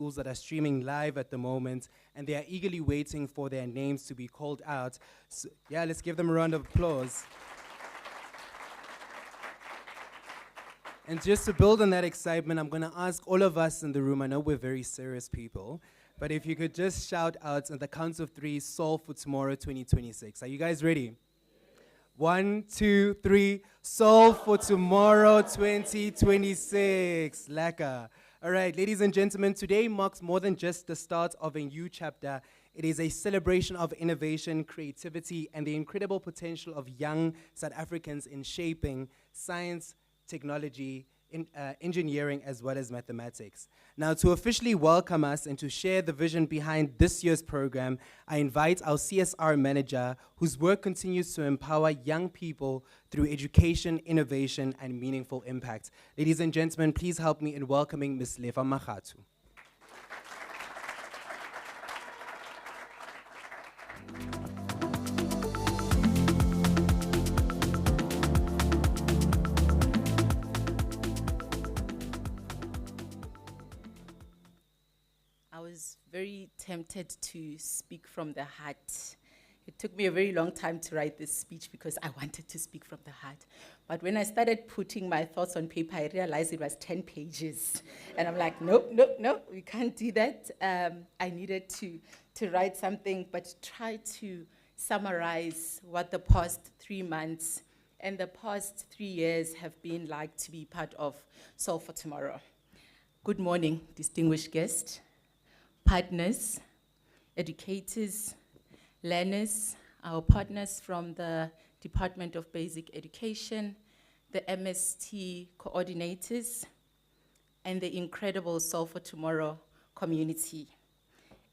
schools that are streaming live at the moment, and they are eagerly waiting for their names to be called out. So, yeah, let's give them a round of applause. And just to build on that excitement, I'm going to ask all of us in the room, I know we're very serious people, but if you could just shout out on the count of 3, Solve for Tomorrow 2026. Are you guys ready? 1, 2, 3, Solve for Tomorrow 2026. Lekker. All right, ladies and gentlemen, today marks more than just the start of a new chapter. It is a celebration of innovation, creativity, and the incredible potential of young South Africans in shaping science, technology, engineering, as well as mathematics. Now, to officially welcome us and to share the vision behind this year's program, I invite our CSR manager, whose work continues to empower young people through education, innovation, and meaningful impact. Ladies and gentlemen, please help me in welcoming Ms. Lefa Magatu. I was very tempted to speak from the heart. It took me a very long time to write this speech because I wanted to speak from the heart. But when I started putting my thoughts on paper, I realized it was 10 pages. And I'm like, nope, we can't do that. I needed to write something, but try to summarize what the past 3 months and the past 3 years have been like to be part of Solve for Tomorrow. Good morning, distinguished guests, partners, educators, learners, our partners from the Department of Basic Education, the MST coordinators, and the incredible Solve for Tomorrow community.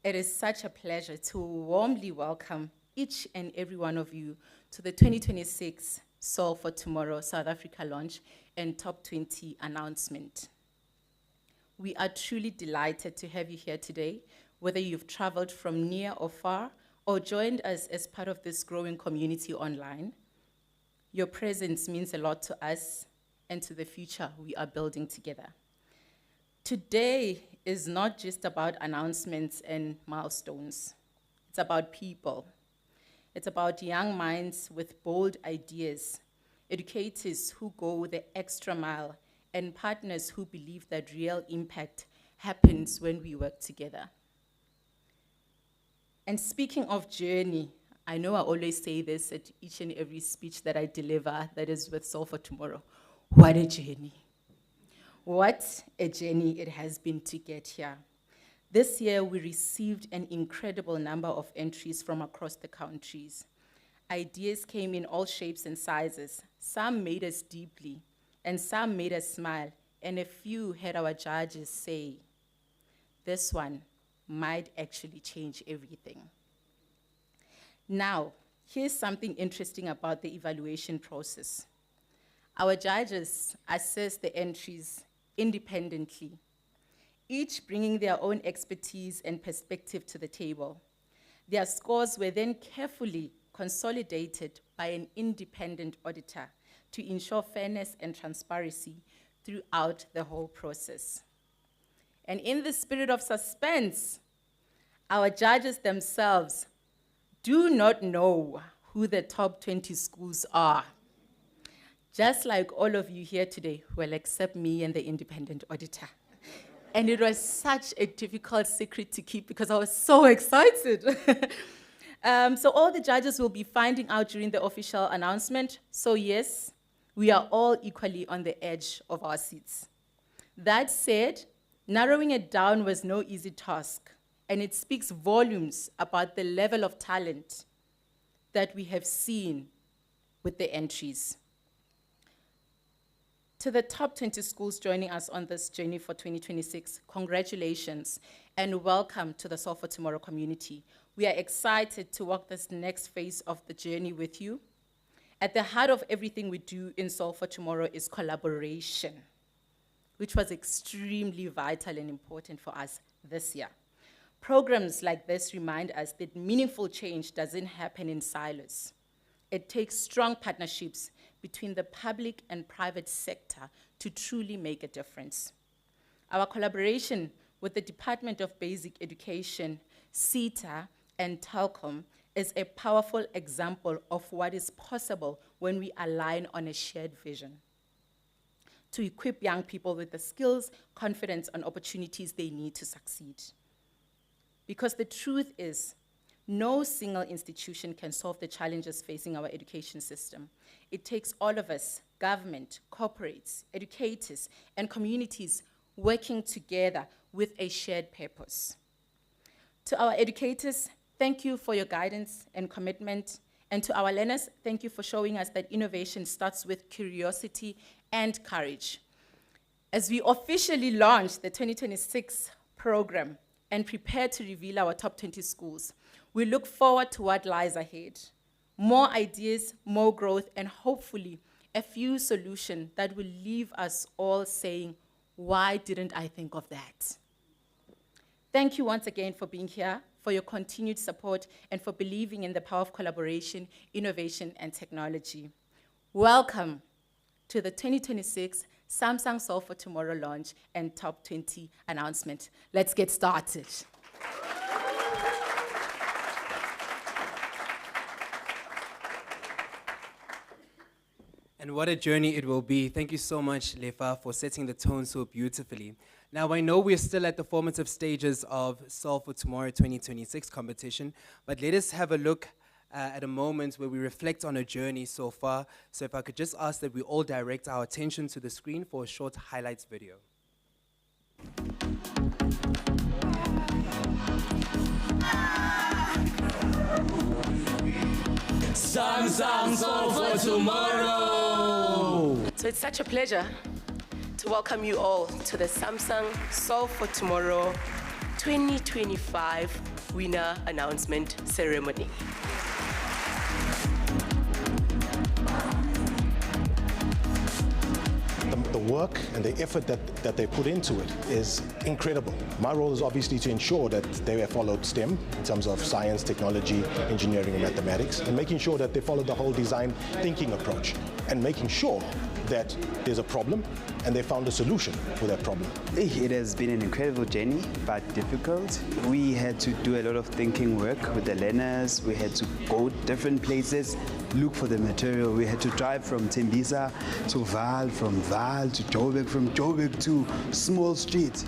It is such a pleasure to warmly welcome each and every one of you to the 2026 Solve for Tomorrow South Africa launch and Top 20 announcement. We are truly delighted to have you here today, whether you've traveled from near or far, or joined us as part of this growing community online. Your presence means a lot to us and to the future we are building together. Today is not just about announcements and milestones. It's about people. It's about young minds with bold ideas, educators who go the extra mile, and partners who believe that real impact happens when we work together. And speaking of journey, I know I always say this at each and every speech that I deliver that is with Solve for Tomorrow. What a journey. What a journey it has been to get here. This year, we received an incredible number of entries from across the countries. Ideas came in all shapes and sizes. Some made us deeply, and some made us smile, and a few had our judges say, this one might actually change everything. Now, here's something interesting about the evaluation process. Our judges assess the entries independently, each bringing their own expertise and perspective to the table. Their scores were then carefully consolidated by an independent auditor to ensure fairness and transparency throughout the whole process. And in the spirit of suspense, our judges themselves do not know who the top 20 schools are. Just like all of you here today, well, except me and the independent auditor. And it was such a difficult secret to keep because I was so excited. So all the judges will be finding out during the official announcement. So yes, we are all equally on the edge of our seats. That said, narrowing it down was no easy task, and it speaks volumes about the level of talent that we have seen with the entries. To the top 20 schools joining us on this journey for 2026, congratulations and welcome to the Solve for Tomorrow community. We are excited to walk this next phase of the journey with you. At the heart of everything we do in Solve for Tomorrow is collaboration, which was extremely vital and important for us this year. Programs like this remind us that meaningful change doesn't happen in silos. It takes strong partnerships between the public and private sector to truly make a difference. Our collaboration with the Department of Basic Education, SETA, and Telkom is a powerful example of what is possible when we align on a shared vision to equip young people with the skills, confidence, and opportunities they need to succeed. Because the truth is, no single institution can solve the challenges facing our education system. It takes all of us, government, corporates, educators, and communities working together with a shared purpose. To our educators, thank you for your guidance and commitment. And to our learners, thank you for showing us that innovation starts with curiosity and courage. As we officially launch the 2026 program and prepare to reveal our top 20 schools, we look forward to what lies ahead. More ideas, more growth, and hopefully a few solutions that will leave us all saying, why didn't I think of that? Thank you once again for being here, for your continued support, and for believing in the power of collaboration, innovation, and technology. Welcome to the 2026 Samsung Solve for Tomorrow launch and Top 20 announcement. Let's get started. And what a journey it will be. Thank you so much, Lefa, for setting the tone so beautifully. Now, I know we're still at the formative stages of Solve for Tomorrow 2026 competition, but let us have a look at a moment where we reflect on a journey so far. So if I could just ask that we all direct our attention to the screen for a short highlights video. Samsung Solve for Tomorrow! So it's such a pleasure to welcome you all to the Samsung Solve for Tomorrow 2025 winner announcement ceremony. The work and the effort that they put into it is incredible. My role is obviously to ensure that they have followed STEM in terms of science, technology, engineering, and mathematics, and making sure that they follow the whole design thinking approach, and making sure that there's a problem and they found a solution for that problem. It has been an incredible journey, but difficult. We had to do a lot of thinking work with the learners. We had to go different places, look for the material. We had to drive from Thembisa to Vaal, from Vaal to Joburg, from Joburg to Small Street.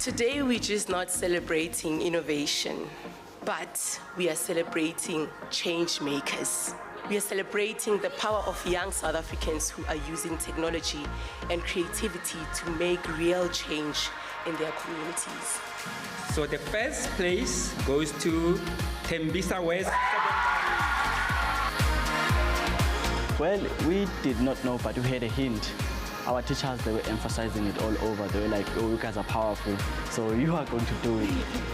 Today we're just not celebrating innovation, but we are celebrating change makers. We are celebrating the power of young South Africans who are using technology and creativity to make real change in their communities. So the first place goes to Thembisa West. Well, we did not know, but we had a hint. Our teachers, they were emphasizing it all over. They were like, oh, you guys are powerful, so you are going to do it.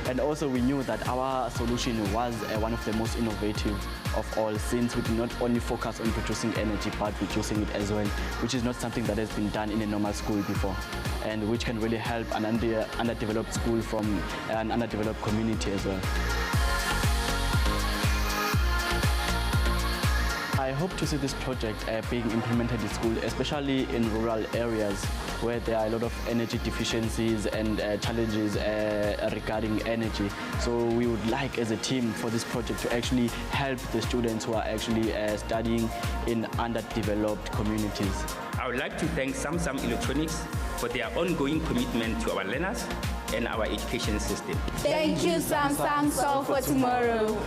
And also we knew that our solution was one of the most innovative of all, since we did not only focus on producing energy, but reducing it as well, which is not something that has been done in a normal school before, and which can really help an underdeveloped school from an underdeveloped community as well. I hope to see this project being implemented in school, especially in rural areas where there are a lot of energy deficiencies and challenges regarding energy. So we would like, as a team, for this project to actually help the students who are actually studying in underdeveloped communities. I would like to thank Samsung Electronics for their ongoing commitment to our learners and our education system. Thank you, Samsung Solve for Tomorrow.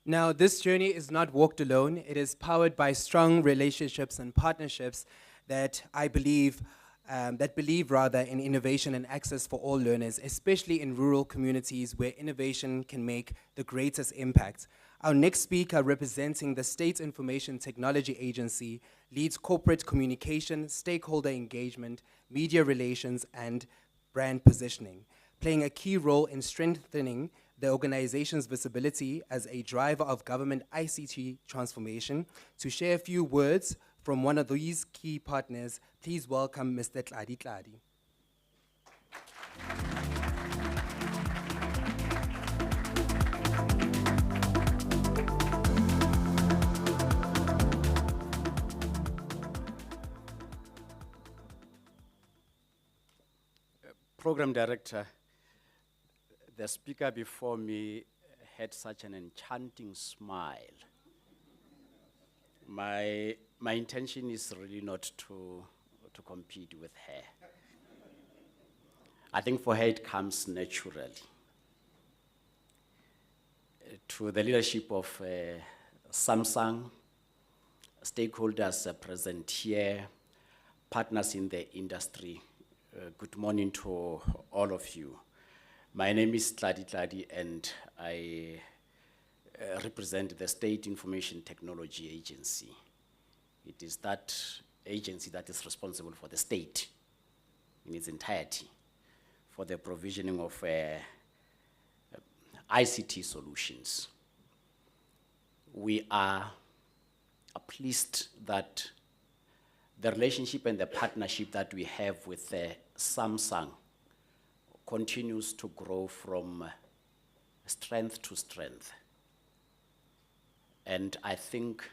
Now, this journey is not walked alone. It is powered by strong relationships and partnerships that believe in innovation and access for all learners, especially in rural communities where innovation can make the greatest impact. Our next speaker, representing the State Information Technology Agency, leads corporate communication, stakeholder engagement, media relations, and brand positioning, playing a key role in strengthening the organization's visibility as a driver of government ICT transformation. To share a few words from one of these key partners, please welcome Mr. Tladi Tladi. Program Director, the speaker before me had such an enchanting smile. My intention is really not to compete with her. I think for her it comes naturally. To the leadership of Samsung, stakeholders present here, partners in the industry, good morning to all of you. My name is Tladi and I represent the State Information Technology Agency. It is that agency that is responsible for the state in its entirety for the provisioning of ICT solutions. We are pleased that the relationship and the partnership that we have with Samsung continues to grow from strength to strength. And I think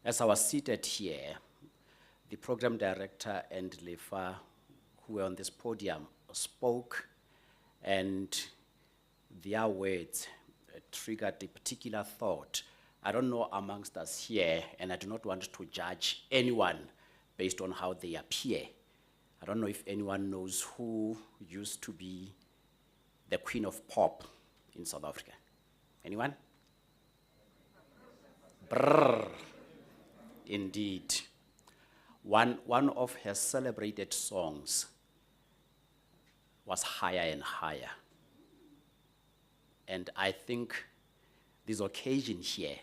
as I was seated here, the program director and Lefa, who were on this podium, spoke, and their words triggered a particular thought. I don't know amongst us here, and I do not want to judge anyone based on how they appear. I don't know if anyone knows who used to be the Queen of Pop in South Africa. Anyone? Brrr. Indeed. One of her celebrated songs was Higher and Higher. And I think this occasion here,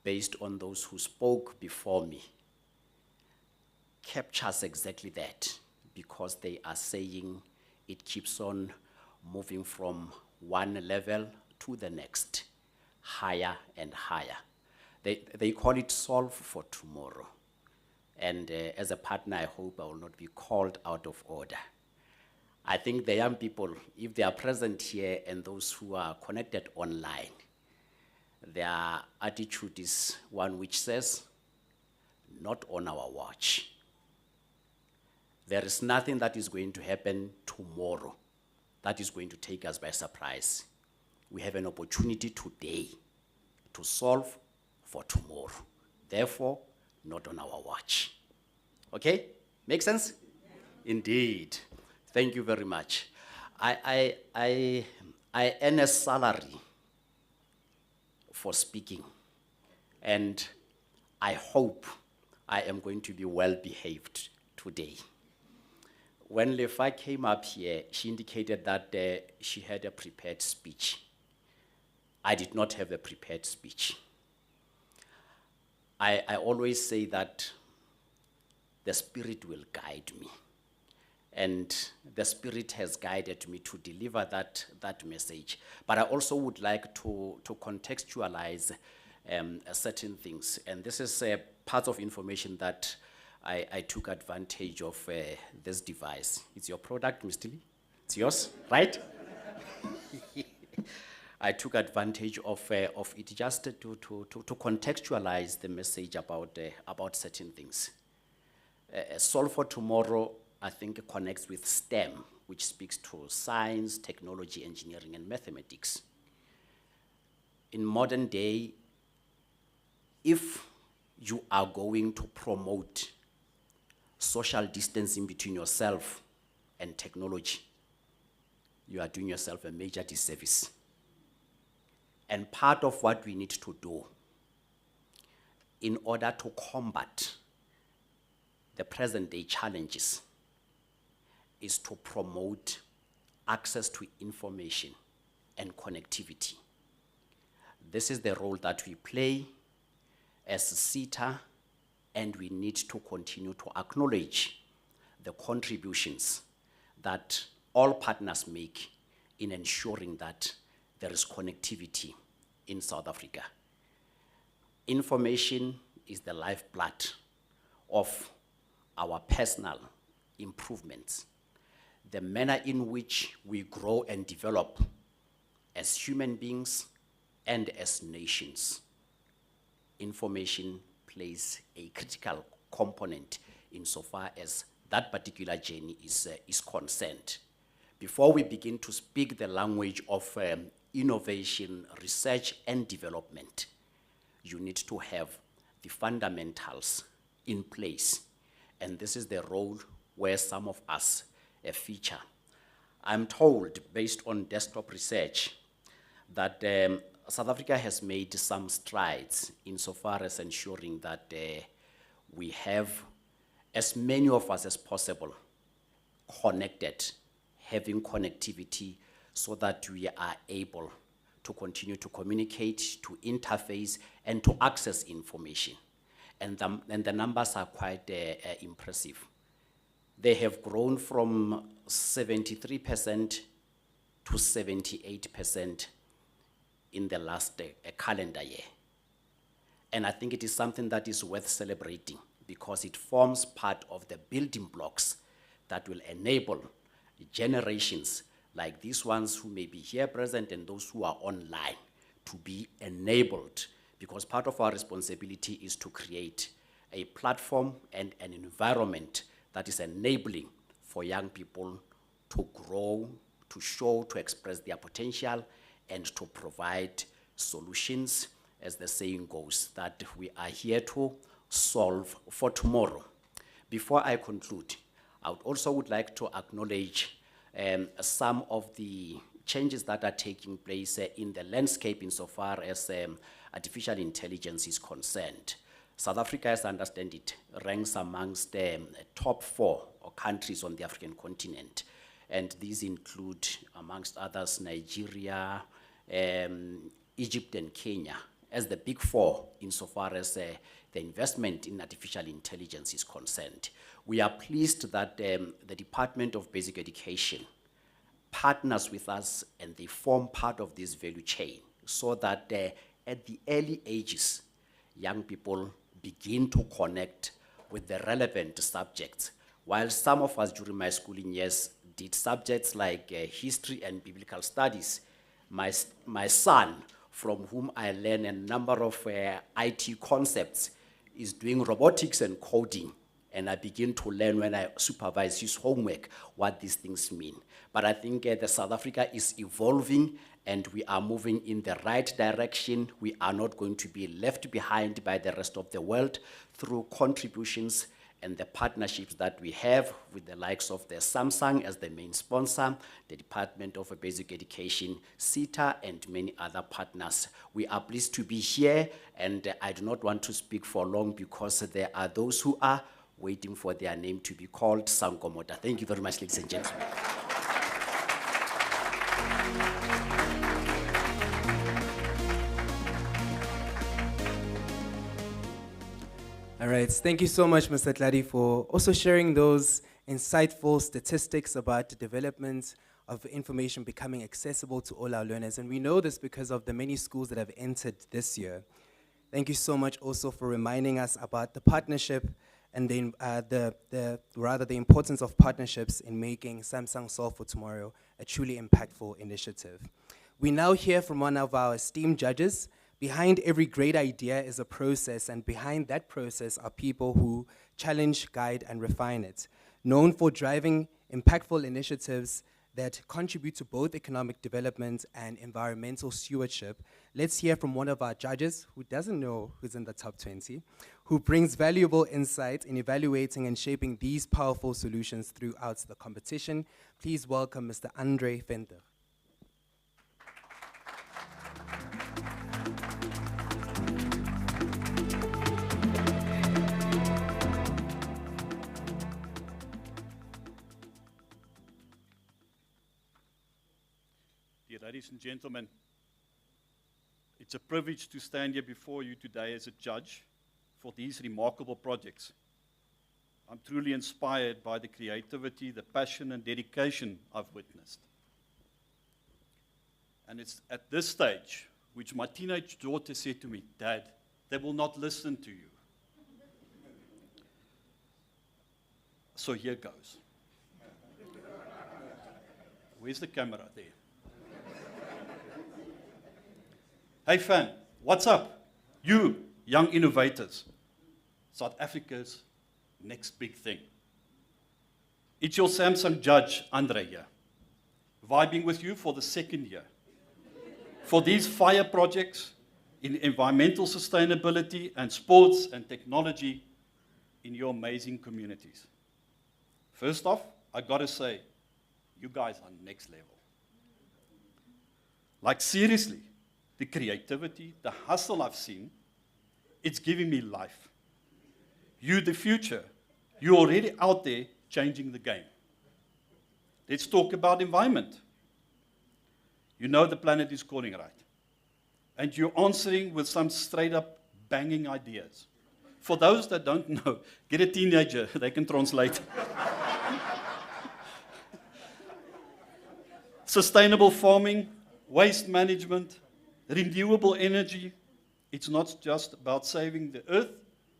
based on those who spoke before me, captures exactly that, because they are saying it keeps on moving from one level to the next, higher and higher. They call it Solve for Tomorrow. And as a partner, I hope I will not be called out of order. I think the young people, if they are present here and those who are connected online, their attitude is one which says, not on our watch. There is nothing that is going to happen tomorrow that is going to take us by surprise. We have an opportunity today to solve for tomorrow. Therefore, not on our watch. Okay? Make sense? Yeah. Indeed. Thank you very much. I earn a salary for speaking, and I hope I am going to be well behaved today. When Lefa came up here, she indicated that she had a prepared speech. I did not have a prepared speech. I always say that the Spirit will guide me. And the Spirit has guided me to deliver that message. But I also would like to contextualize certain things. And this is part of information that I took advantage of this device. It's your product, Mr. Lee? It's yours, right? I took advantage of it just to contextualize the message about certain things. Solve for Tomorrow, I think, connects with STEM, which speaks to science, technology, engineering, and mathematics. In modern day, if you are going to promote social distancing between yourself and technology, you are doing yourself a major disservice. And part of what we need to do in order to combat the present day challenges is to promote access to information and connectivity. This is the role that we play as SETA, and we need to continue to acknowledge the contributions that all partners make in ensuring that there is connectivity in South Africa. Information is the lifeblood of our personal improvements, the manner in which we grow and develop as human beings and as nations. Information plays a critical component insofar as that particular journey is concerned. before we begin to speak the language of innovation, research, and development, you need to have the fundamentals in place. And this is the role where some of us feature. I'm told, based on desktop research, that South Africa has made some strides insofar as ensuring that we have as many of us as possible connected, having connectivity so that we are able to continue to communicate, to interface, and to access information. And the numbers are quite impressive. They have grown from 73% to 78% in the last calendar year. And I think it is something that is worth celebrating because it forms part of the building blocks that will enable generations like these ones who may be here present and those who are online to be enabled, because part of our responsibility is to create a platform and an environment that is enabling for young people to grow, to show, to express their potential, and to provide solutions, as the saying goes, that we are here to solve for tomorrow. Before I conclude, I would like to acknowledge some of the changes that are taking place in the landscape insofar as artificial intelligence is concerned. South Africa, as I understand it, ranks amongst the top 4 countries on the African continent. And these include, amongst others, Nigeria, Egypt, and Kenya, as the big 4 insofar as the investment in artificial intelligence is concerned. We are pleased that the Department of Basic Education partners with us and they form part of this value chain so that at the early ages, young people begin to connect with the relevant subjects. While some of us during my schooling years did subjects like history and biblical studies, my son, from whom I learned a number of IT concepts, is doing robotics and coding. And I begin to learn when I supervise his homework what these things mean. But I think the South Africa is evolving and we are moving in the right direction. We are not going to be left behind by the rest of the world through contributions and the partnerships that we have with the likes of the Samsung as the main sponsor, the Department of Basic Education, CETA, and many other partners. We are pleased to be here, and I do not want to speak for long because there are those who are waiting for their name to be called. Sankomota. Thank you very much, ladies and gentlemen. All right, thank you so much, Mr. Tladi, for also sharing those insightful statistics about the development of information becoming accessible to all our learners. And we know this because of the many schools that have entered this year. Thank you so much also for reminding us about the partnership and the importance of partnerships in making Samsung Solve for Tomorrow a truly impactful initiative. We now hear from one of our esteemed judges. Behind every great idea is a process, and behind that process are people who challenge, guide, and refine it. Known for driving impactful initiatives that contribute to both economic development and environmental stewardship, let's hear from one of our judges who doesn't know who's in the top 20, who brings valuable insight in evaluating and shaping these powerful solutions throughout the competition. Please welcome Mr. Andre Venter. Ladies and gentlemen, it's a privilege to stand here before you today as a judge for these remarkable projects. I'm truly inspired by the creativity, the passion and dedication I've witnessed. And it's at this stage which my teenage daughter said to me, "Dad, they will not listen to you." So here goes. Where's the camera? There. Hey fam, what's up? You, young innovators. South Africa's next big thing. It's your Samsung judge, Andre here. vibing with you for the second year. For these fire projects in environmental sustainability and sports and technology in your amazing communities. First off, I gotta say, you guys are next level. Like seriously, the creativity, the hustle I've seen, it's giving me life. You, the future, you're already out there changing the game. Let's talk about environment. You know the planet is calling, right? And you're answering with some straight up banging ideas. For those that don't know, get a teenager, they can translate. Sustainable farming, waste management, renewable energy. It's not just about saving the earth,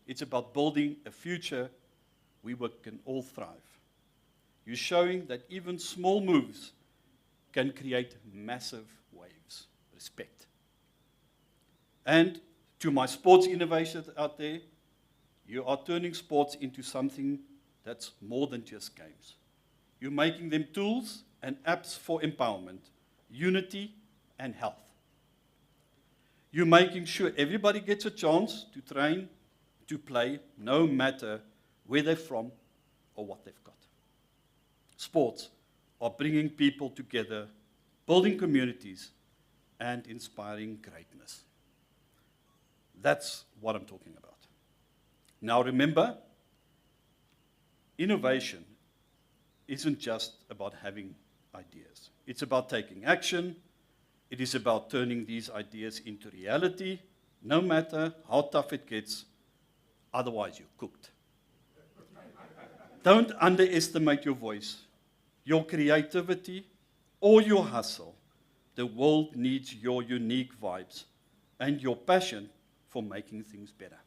it's about building a future where we can all thrive. You're showing that even small moves can create massive waves. Respect. And to my sports innovators out there, you are turning sports into something that's more than just games. You're making them tools and apps for empowerment, unity, and health. You're making sure everybody gets a chance to train, to play, no matter where they're from or what they've got. Sports are bringing people together, building communities, and inspiring greatness. That's what I'm talking about. Now remember, innovation isn't just about having ideas. It's about taking action. It is about turning these ideas into reality, no matter how tough it gets, otherwise you're cooked. Don't underestimate your voice, your creativity, or your hustle. The world needs your unique vibes and your passion for making things better.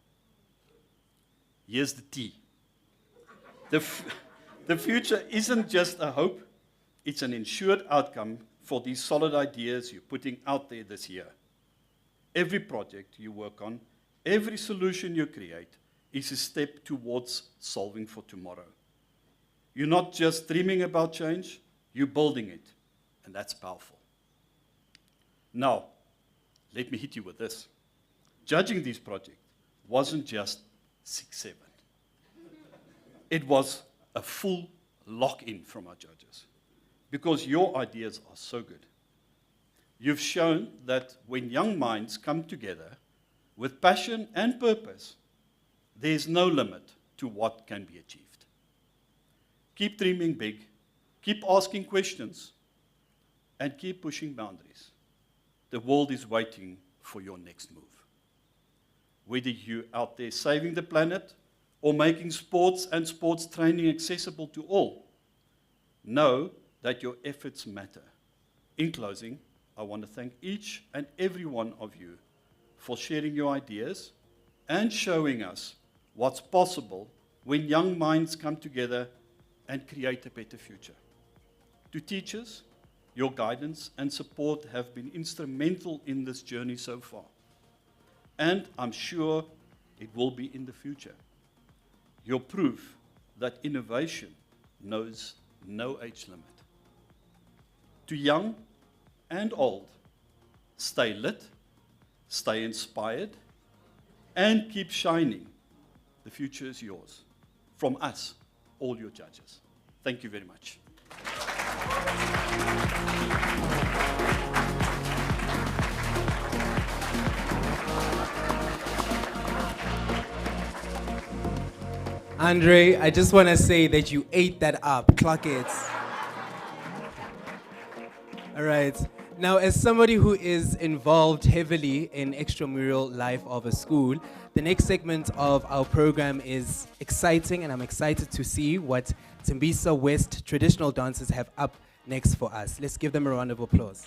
Here's the tea. The future isn't just a hope, it's an ensured outcome for these solid ideas you're putting out there this year. Every project you work on, every solution you create is a step towards solving for tomorrow. You're not just dreaming about change, you're building it, and that's powerful. Now, let me hit you with this. Judging this project wasn't just 6-7. It was a full lock-in from our judges because your ideas are so good. You've shown that when young minds come together with passion and purpose, there's no limit to what can be achieved. Keep dreaming big, keep asking questions, and keep pushing boundaries. The world is waiting for your next move. Whether you're out there saving the planet or making sports and sports training accessible to all, know that your efforts matter. In closing, I want to thank each and every one of you for sharing your ideas and showing us what's possible when young minds come together and create a better future. To teachers, your guidance and support have been instrumental in this journey so far. And I'm sure it will be in the future. You're proof that innovation knows no age limit. To young and old, stay lit, stay inspired, and keep shining. The future is yours. From us, all your judges. Thank you very much. Andre, I just want to say that you ate that up. Clock it. All right. Now, as somebody who is involved heavily in extramural life of a school, the next segment of our program is exciting, and I'm excited to see what Thembisa West traditional dancers have up next for us. Let's give them a round of applause.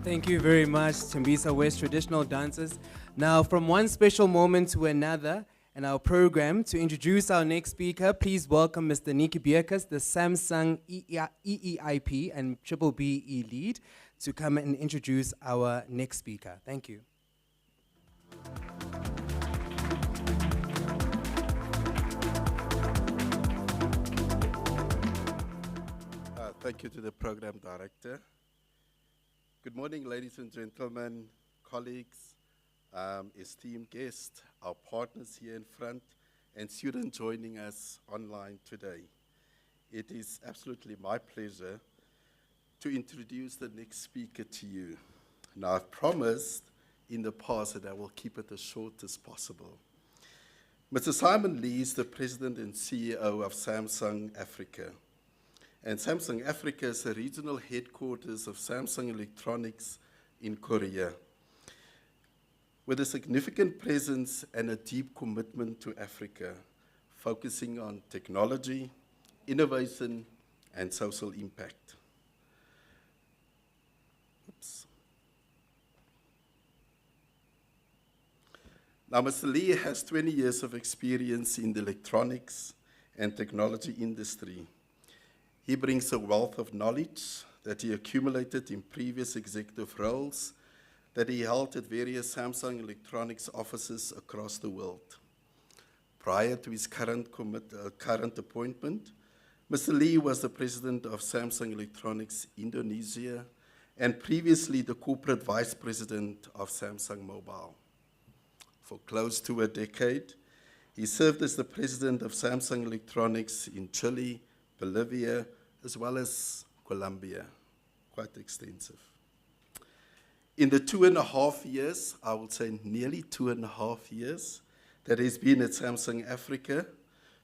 Thank you very much, Thembisa West Traditional Dancers. Now, from one special moment to another in our program, to introduce our next speaker, please welcome Mr. Nikki Bierkes, the Samsung EEIP and Triple BE lead, to come and introduce our next speaker. Thank you. Thank you to the program director. Good morning, ladies and gentlemen, colleagues, esteemed guests, our partners here in front, and students joining us online today. It is absolutely my pleasure to introduce the next speaker to you. Now, I've promised in the past that I will keep it as short as possible. Mr. Simon Lee is the president and CEO of Samsung Africa. And Samsung Africa is the regional headquarters of Samsung Electronics in Korea, with a significant presence and a deep commitment to Africa, focusing on technology, innovation, and social impact. Oops. Now, Mr. Lee has 20 years of experience in the electronics and technology industry. He brings a wealth of knowledge that he accumulated in previous executive roles that he held at various Samsung Electronics offices across the world. Prior to his current appointment, Mr. Lee was the president of Samsung Electronics Indonesia and previously the corporate vice president of Samsung Mobile. For close to a decade, he served as the president of Samsung Electronics in Chile, Bolivia, as well as Colombia, quite extensive. In the 2.5 years, I would say nearly 2.5 years, that he's been at Samsung Africa,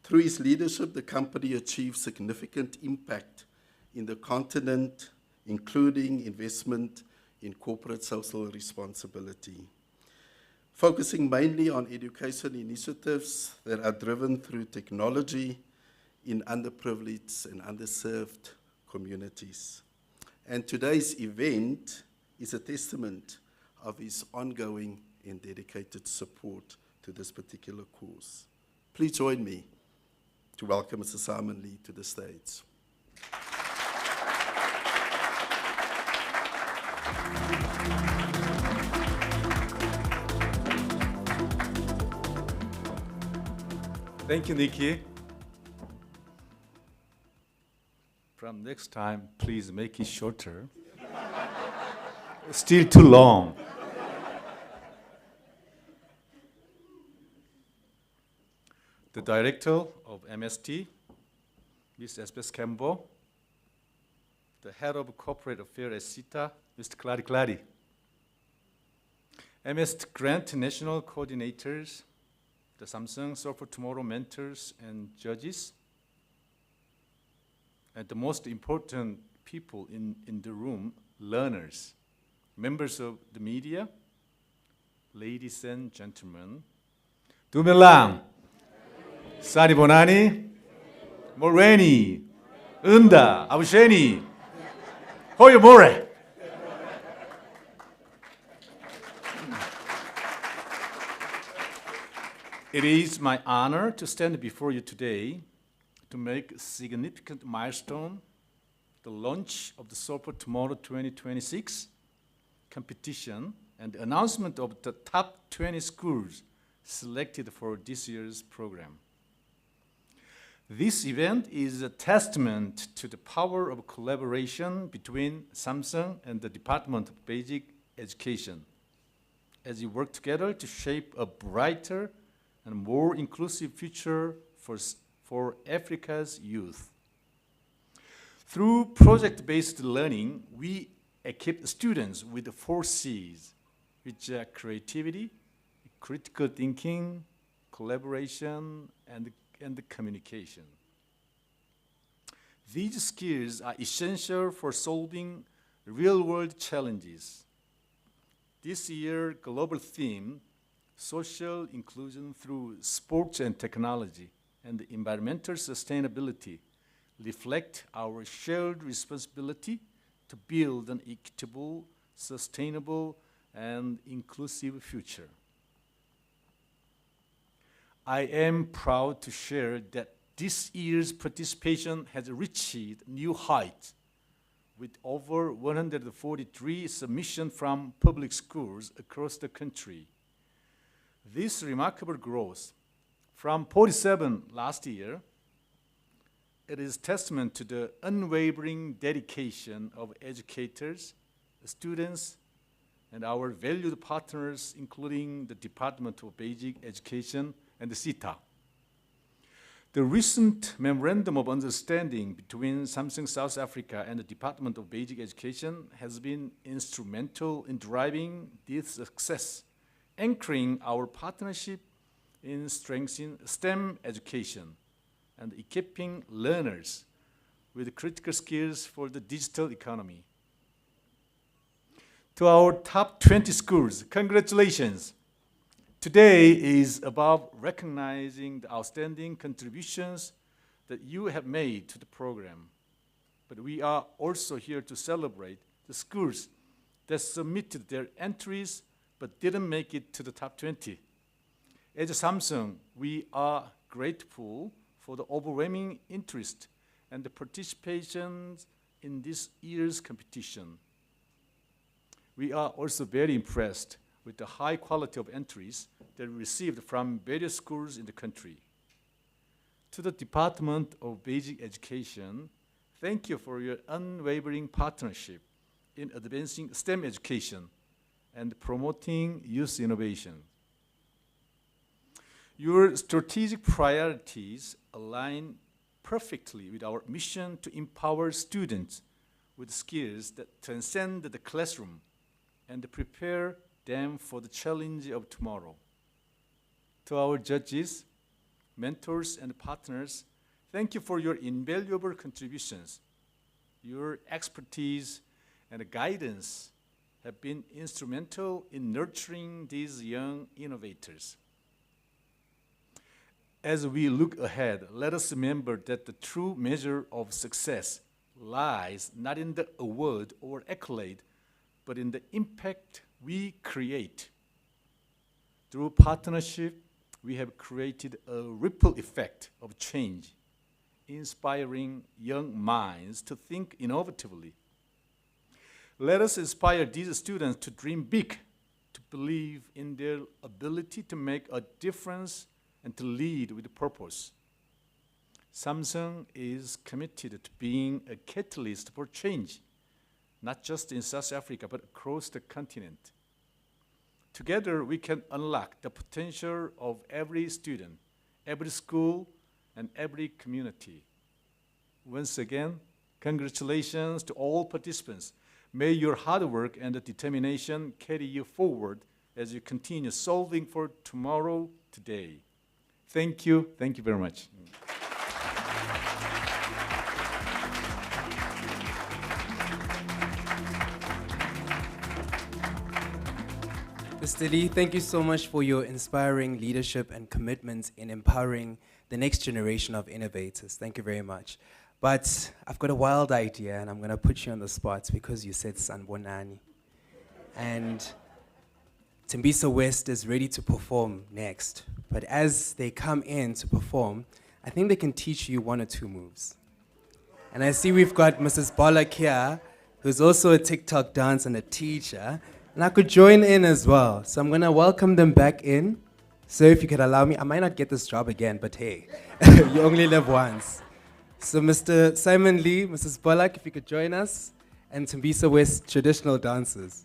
through his leadership, the company achieved significant impact in the continent, including investment in corporate social responsibility, focusing mainly on education initiatives that are driven through technology in underprivileged and underserved communities. And today's event is a testament of his ongoing and dedicated support to this particular cause. Please join me to welcome Mr. Simon Lee to the stage. Thank you, Nikki. From next time, please make it shorter. Still too long. The director of MST, Ms. Espes Campbell, the head of corporate affairs at SITA, Mr. Clary Clary, MST Grant National Coordinators, the Samsung Solve for Tomorrow mentors and judges, and the most important people in the room, learners, members of the media, ladies and gentlemen, Dumelang, Sani Bonani, Moreni, Unda, Abusheni, Hoyo More. It is my honor to stand before you today to make a significant milestone, the launch of the Solve for Tomorrow 2026 competition and the announcement of the top 20 schools selected for this year's program. This event is a testament to the power of collaboration between Samsung and the Department of Basic Education as we work together to shape a brighter and more inclusive future for Africa's youth. Through project-based learning, we equip students with the 4 C's, which are creativity, critical thinking, collaboration, and communication. These skills are essential for solving real-world challenges. This year's global theme, social inclusion through sports and technology, and environmental sustainability, reflect our shared responsibility to build an equitable, sustainable, and inclusive future. I am proud to share that this year's participation has reached new heights, with over 143 submissions from public schools across the country. This remarkable growth, from 47 last year, it is testament to the unwavering dedication of educators, students, and our valued partners, including the Department of Basic Education and the CETA. The recent Memorandum of Understanding between Samsung South Africa and the Department of Basic Education has been instrumental in driving this success, anchoring our partnership in strengthening STEM education and equipping learners with critical skills for the digital economy. To our top 20 schools, congratulations. Today is about recognizing the outstanding contributions that you have made to the program. But we are also here to celebrate the schools that submitted their entries but didn't make it to the top 20. As Samsung, we are grateful for the overwhelming interest and the participation in this year's competition. We are also very impressed with the high quality of entries that we received from various schools in the country. To the Department of Basic Education, thank you for your unwavering partnership in advancing STEM education and promoting youth innovation. Your strategic priorities align perfectly with our mission to empower students with skills that transcend the classroom and prepare them for the challenge of tomorrow. To our judges, mentors, and partners, thank you for your invaluable contributions. Your expertise and guidance have been instrumental in nurturing these young innovators. As we look ahead, let us remember that the true measure of success lies not in the award or accolade, but in the impact we create. Through partnership, we have created a ripple effect of change, inspiring young minds to think innovatively. Let us inspire these students to dream big, to believe in their ability to make a difference and to lead with purpose. Samsung is committed to being a catalyst for change, not just in South Africa, but across the continent. Together, we can unlock the potential of every student, every school, and every community. Once again, congratulations to all participants. May your hard work and determination carry you forward as you continue solving for tomorrow today. Thank you very much. Mr. Lee, thank you so much for your inspiring leadership and commitment in empowering the next generation of innovators. Thank you very much. But I've got a wild idea, and I'm going to put you on the spot because you said Sanbonani. And Thembisa West is ready to perform next. But as they come in to perform, I think they can teach you one or two moves. And I see we've got Mrs. Bolak here, who's also a TikTok dancer and a teacher. And I could join in as well. So I'm going to welcome them back in. So if you could allow me, I might not get this job again, but hey, you only live once. So Mr. Simon Lee, Mrs. Bolak, if you could join us, and Thembisa West traditional dancers.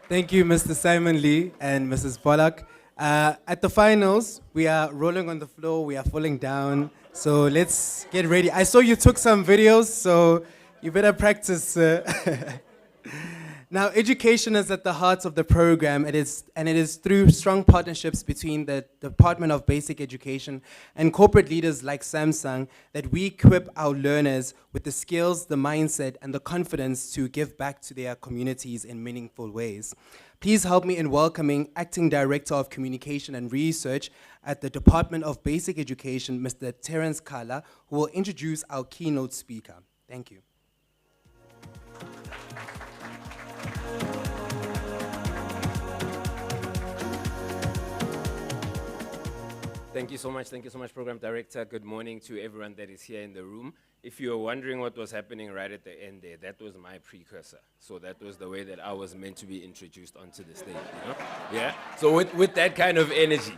Thank you, Mr. Simon Lee and Mrs. Pollack. At the finals, we are rolling on the floor, we are falling down. So let's get ready. I saw you took some videos, so you better practice. Now, education is at the heart of the program. It is through strong partnerships between the Department of Basic Education and corporate leaders like Samsung that we equip our learners with the skills, the mindset, and the confidence to give back to their communities in meaningful ways. Please help me in welcoming Acting Director of Communication and Research at the Department of Basic Education, Mr. Terence Kala, who will introduce our keynote speaker. Thank you. Thank you so much, Program Director. Good morning to everyone that is here in the room. If you were wondering what was happening right at the end there, that was my precursor. So that was the way that I was meant to be introduced onto the stage, you know? Yeah? So with that kind of energy.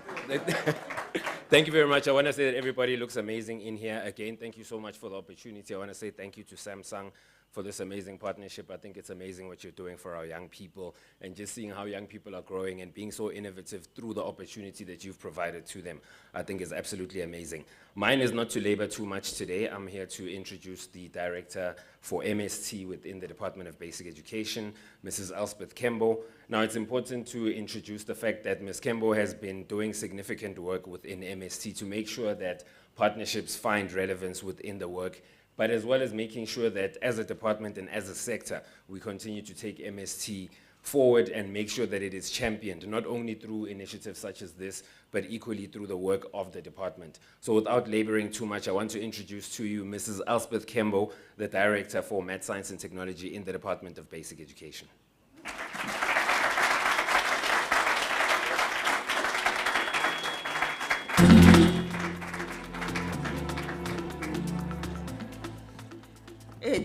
Thank you very much. I want to say that everybody looks amazing in here. Again, thank you so much for the opportunity. I want to say thank you to Samsung for this amazing partnership. I think it's amazing what you're doing for our young people and just seeing how young people are growing and being so innovative through the opportunity that you've provided to them, I think is absolutely amazing. Mine is not to labor too much today. I'm here to introduce the Director for MST within the Department of Basic Education, Mrs. Elspeth Kembo. Now, it's important to introduce the fact that Ms. Kembo has been doing significant work within MST to make sure that partnerships find relevance within the work, but as well as making sure that as a department and as a sector, we continue to take MST forward and make sure that it is championed, not only through initiatives such as this, but equally through the work of the department. So without laboring too much, I want to introduce to you Mrs. Elspeth Kembo, the Director for Math, Science and Technology in the Department of Basic Education.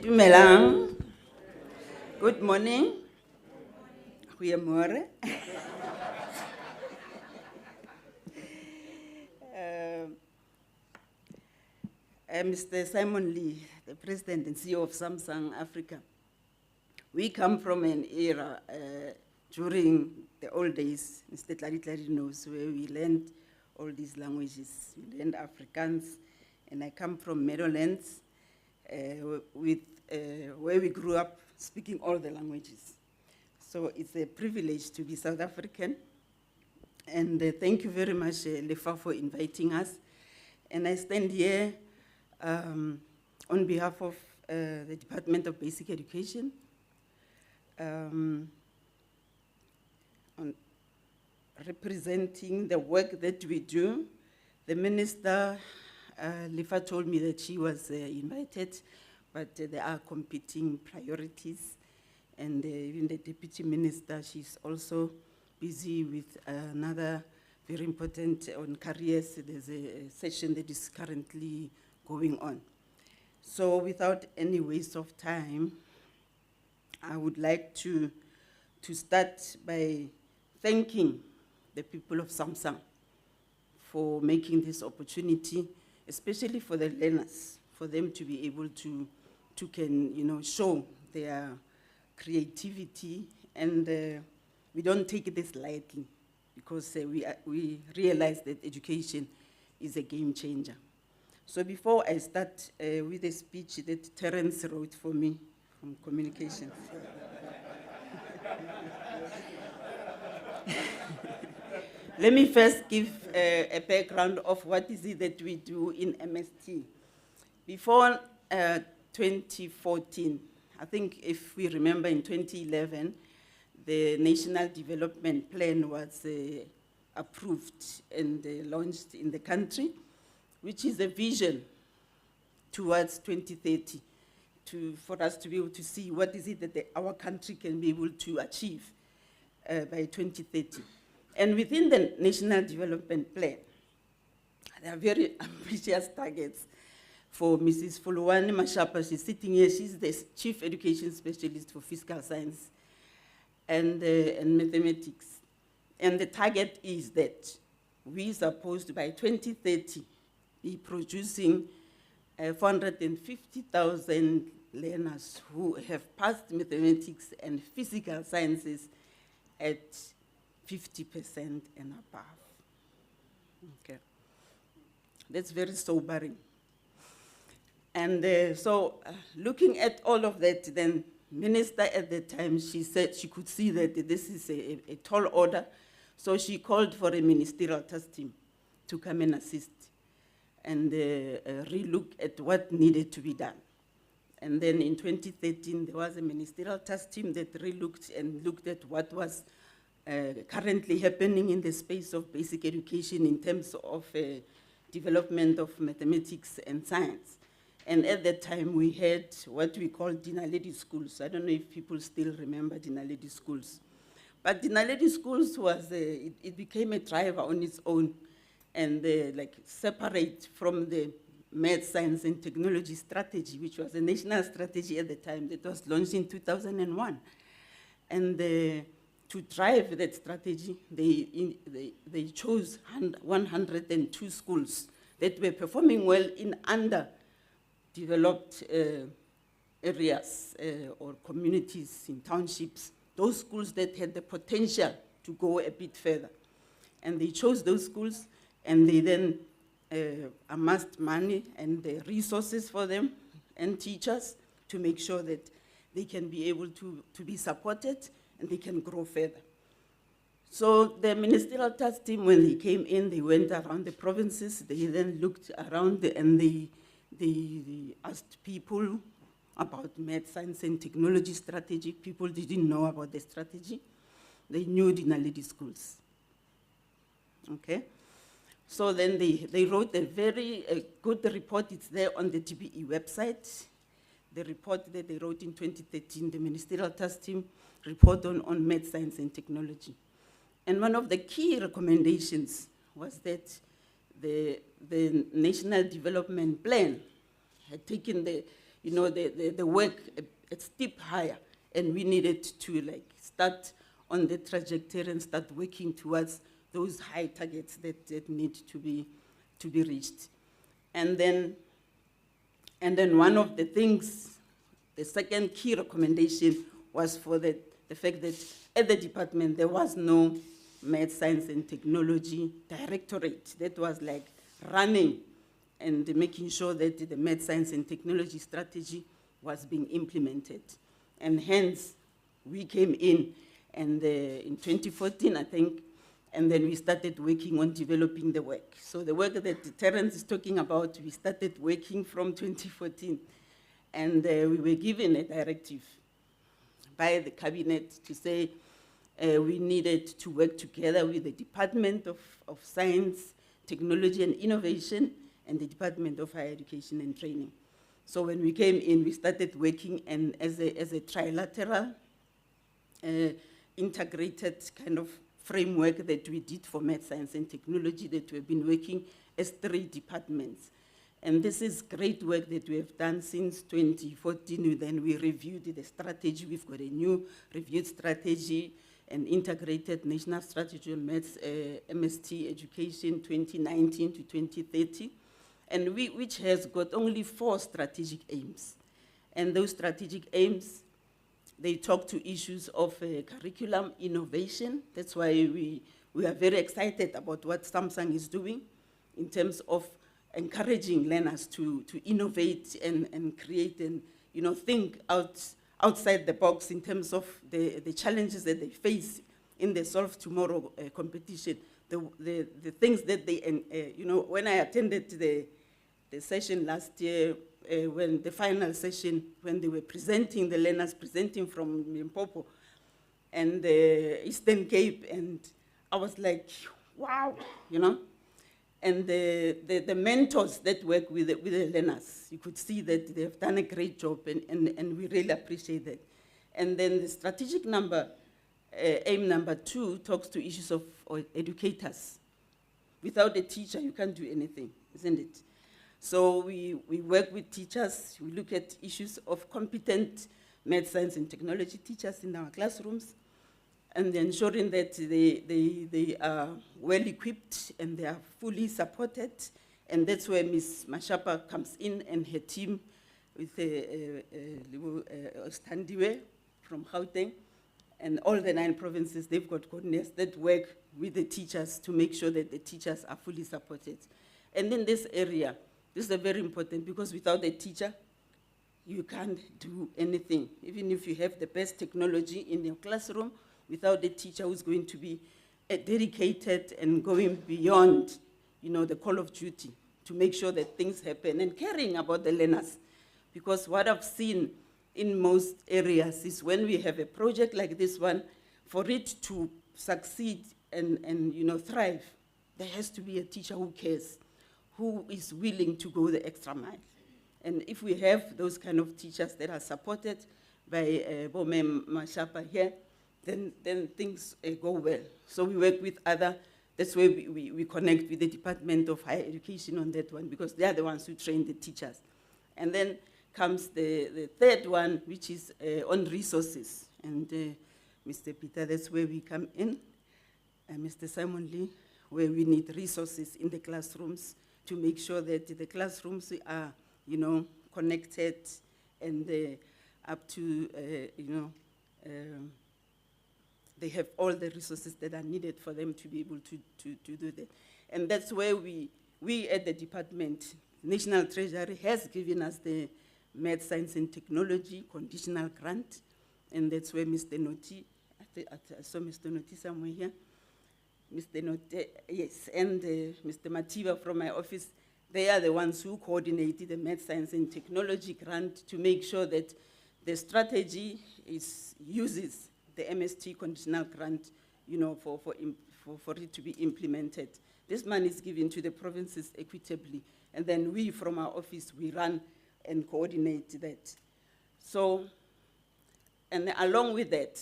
Dumelang. Good morning. Goeiemôre. Mr. Simon Lee, the President and CEO of Samsung Africa. We come from an era during the old days, Mr. Tladi knows, where we learned all these languages. We learned Afrikaans, and I come from Meadowlands, where we grew up speaking all the languages. So it's a privilege to be South African. And thank you very much, Lefa, for inviting us. And I stand here on behalf of the Department of Basic Education, on representing the work that we do. The minister, Lefa, told me that she was invited, but there are competing priorities. And even the deputy minister, she's also busy with another very important on careers. There's a session that is currently going on. So without any waste of time, I would like to start by thanking the people of Samsung for making this opportunity, especially for the learners, for them to be able to show their creativity, and we don't take this lightly because we realize that education is a game changer. So before I start with a speech that Terence wrote for me from communications. Let me first give a background of what is it that we do in MST. Before 2014, I think if we remember in 2011, the National Development Plan was approved and launched in the country, which is a vision towards 2030 for us to be able to see what is it that our country can be able to achieve by 2030. And within the National Development Plan, there are very ambitious targets. For Mrs. Fulwani Mashapa, she's sitting here, she's the Chief Education Specialist for Physical Science and Mathematics. And the target is that we're supposed by 2030 be producing 450,000 learners who have passed mathematics and physical sciences at 50% and above. Okay. That's very sobering. And so looking at all of that, then minister at the time, she said she could see that this is a tall order, so she called for a ministerial task team to come and assist and relook at what needed to be done. And then in 2013, there was a ministerial task team that relooked and looked at what was currently happening in the space of basic education in terms of development of mathematics and science. And at that time, we had what we call Dinaledi schools. I don't know if people still remember Dinaledi schools. But Dinaledi schools was, it became a driver on its own and like separate from the math, science, and technology strategy, which was a national strategy at the time that was launched in 2001. And to drive that strategy, they chose 102 schools that were performing well in underdeveloped areas or communities in townships, those schools that had the potential to go a bit further. And they chose those schools, and they then amassed money and the resources for them and teachers to make sure that they can be able to be supported and they can grow further. So the ministerial task team, when they came in, they went around the provinces. They then looked around and they asked people about math, science, and technology strategy. People didn't know about the strategy. They knew Dinaledi schools. Okay? So then they wrote a very good report. It's there on the DBE website. The report that they wrote in 2013, the Ministerial Task Team report on math, science, and technology. And one of the key recommendations was that the National Development Plan had taken the work a step higher, and we needed to start on the trajectory and start working towards those high targets that need to be reached. And then one of the things, the second key recommendation was for the fact that at the department there was no math, science, and technology directorate that was running and making sure that the math, science, and technology strategy was being implemented. And hence, we came in, and in 2014, I think, and then we started working on developing the work. So the work that Terence is talking about, we started working from 2014. And we were given a directive by the cabinet to say we needed to work together with the Department of Science, Technology, and Innovation, and the Department of Higher Education and Training. So when we came in, we started working and as a trilateral, integrated kind of framework that we did for math, science, and technology, that we've been working as 3 departments. And this is great work that we have done since 2014. Then we reviewed the strategy. We've got a new reviewed strategy, an integrated national strategy on maths, MST education 2019 to 2030, and which has got only 4 strategic aims. And those strategic aims, they talk to issues of curriculum innovation. That's why we are very excited about what Samsung is doing in terms of encouraging learners to innovate and create and think outside the box in terms of the challenges that they face in the Solve Tomorrow competition. The things that they, when I attended the session last year, when the final session, when they were presenting, the learners presenting from Limpopo and the Eastern Cape, and I was like, wow, And the mentors that work with the learners, you could see that they have done a great job, and we really appreciate that. And then the strategic aim number 2 talks to issues of educators. Without a teacher, you can't do anything, isn't it? So we work with teachers. We look at issues of competent math, science, and technology teachers in our classrooms, and ensuring that they are well equipped and they are fully supported. And that's where Ms. Mashapa comes in and her team with Dzanibe from Gauteng, and all the 9 provinces. They've got coordinators that work with the teachers to make sure that the teachers are fully supported. And in this area, this is very important, because without a teacher, you can't do anything. Even if you have the best technology in your classroom, without a teacher who's going to be dedicated and going beyond, the call of duty to make sure that things happen and caring about the learners. Because what I've seen in most areas is when we have a project like this one, for it to succeed and thrive, there has to be a teacher who cares, who is willing to go the extra mile. And if we have those kind of teachers that are supported by Bome Mashapa here, then things go well. So we work with that's where we connect with the Department of Higher Education on that one, because they are the ones who train the teachers. And then comes the third one, which is on resources. And Mr. Peter, that's where we come in. Mr. Simon Lee, where we need resources in the classrooms to make sure that the classrooms are, connected and up to, they have all the resources that are needed for them to be able to do that. And that's where we at the department, National Treasury has given us the Math, Science and Technology conditional grant, and that's where Mr. Noti, I saw Mr. Noti somewhere here, Mr. Noti, yes, and Mr. Matiba from my office, they are the ones who coordinated the Math, Science and Technology grant to make sure that the strategy uses the MST conditional grant, for it to be implemented. This money is given to the provinces equitably, and then we from our office, we run and coordinate that. So, and along with that,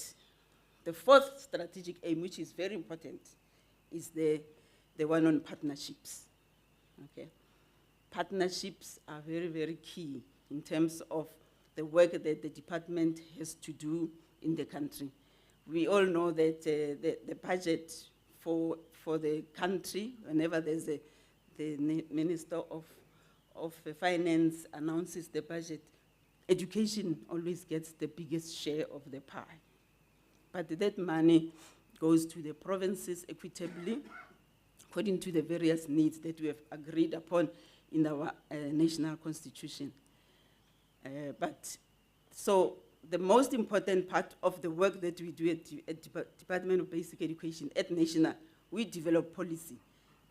the fourth strategic aim, which is very important, is the one on partnerships, okay? Partnerships are very, very key in terms of the work that the department has to do in the country. We all know that the budget for the country, whenever there's the Minister of Finance announces the budget, education always gets the biggest share of the pie. But that money goes to the provinces equitably, according to the various needs that we have agreed upon in our national constitution. So the most important part of the work that we do at Department of Basic Education at National, we develop policy.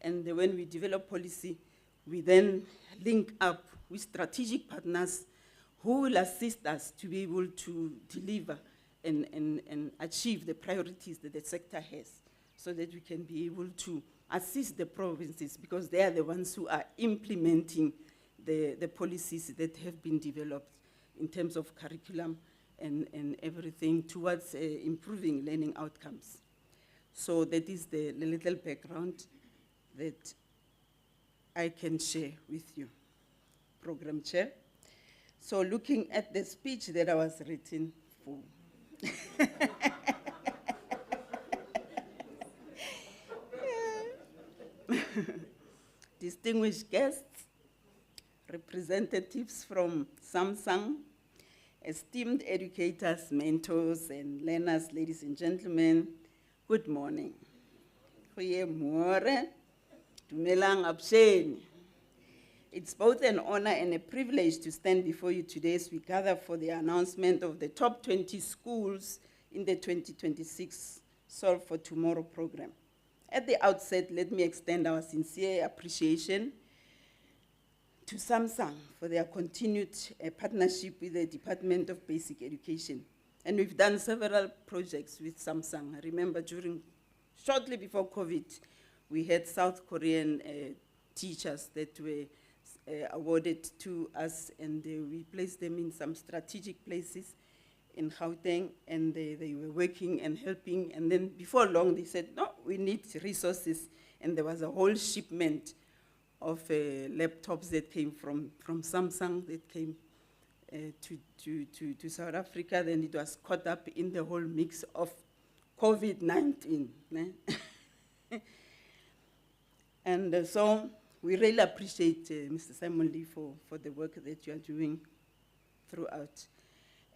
And when we develop policy, we then link up with strategic partners who will assist us to be able to deliver and achieve the priorities that the sector has, so that we can be able to assist the provinces, because they are the ones who are implementing the policies that have been developed in terms of curriculum and everything towards improving learning outcomes. So that is the little background that I can share with you, Program Chair. So looking at the speech that I was written for, distinguished guests, representatives from Samsung, esteemed educators, mentors, and learners, ladies and gentlemen, good morning. Goeiemorgen. Dumelang absheni. It's both an honor and a privilege to stand before you today as we gather for the announcement of the top 20 schools in the 2026 Solve for Tomorrow program. At the outset, let me extend our sincere appreciation to Samsung for their continued partnership with the Department of Basic Education. And we've done several projects with Samsung. I remember shortly before COVID, we had South Korean teachers that were awarded to us, and we placed them in some strategic places in Gauteng, and they were working and helping. And then before long, they said, no, we need resources. And there was a whole shipment of laptops that came from Samsung that came to South Africa. Then it was caught up in the whole mix of COVID-19. And so we really appreciate Mr. Simon Lee for the work that you are doing throughout.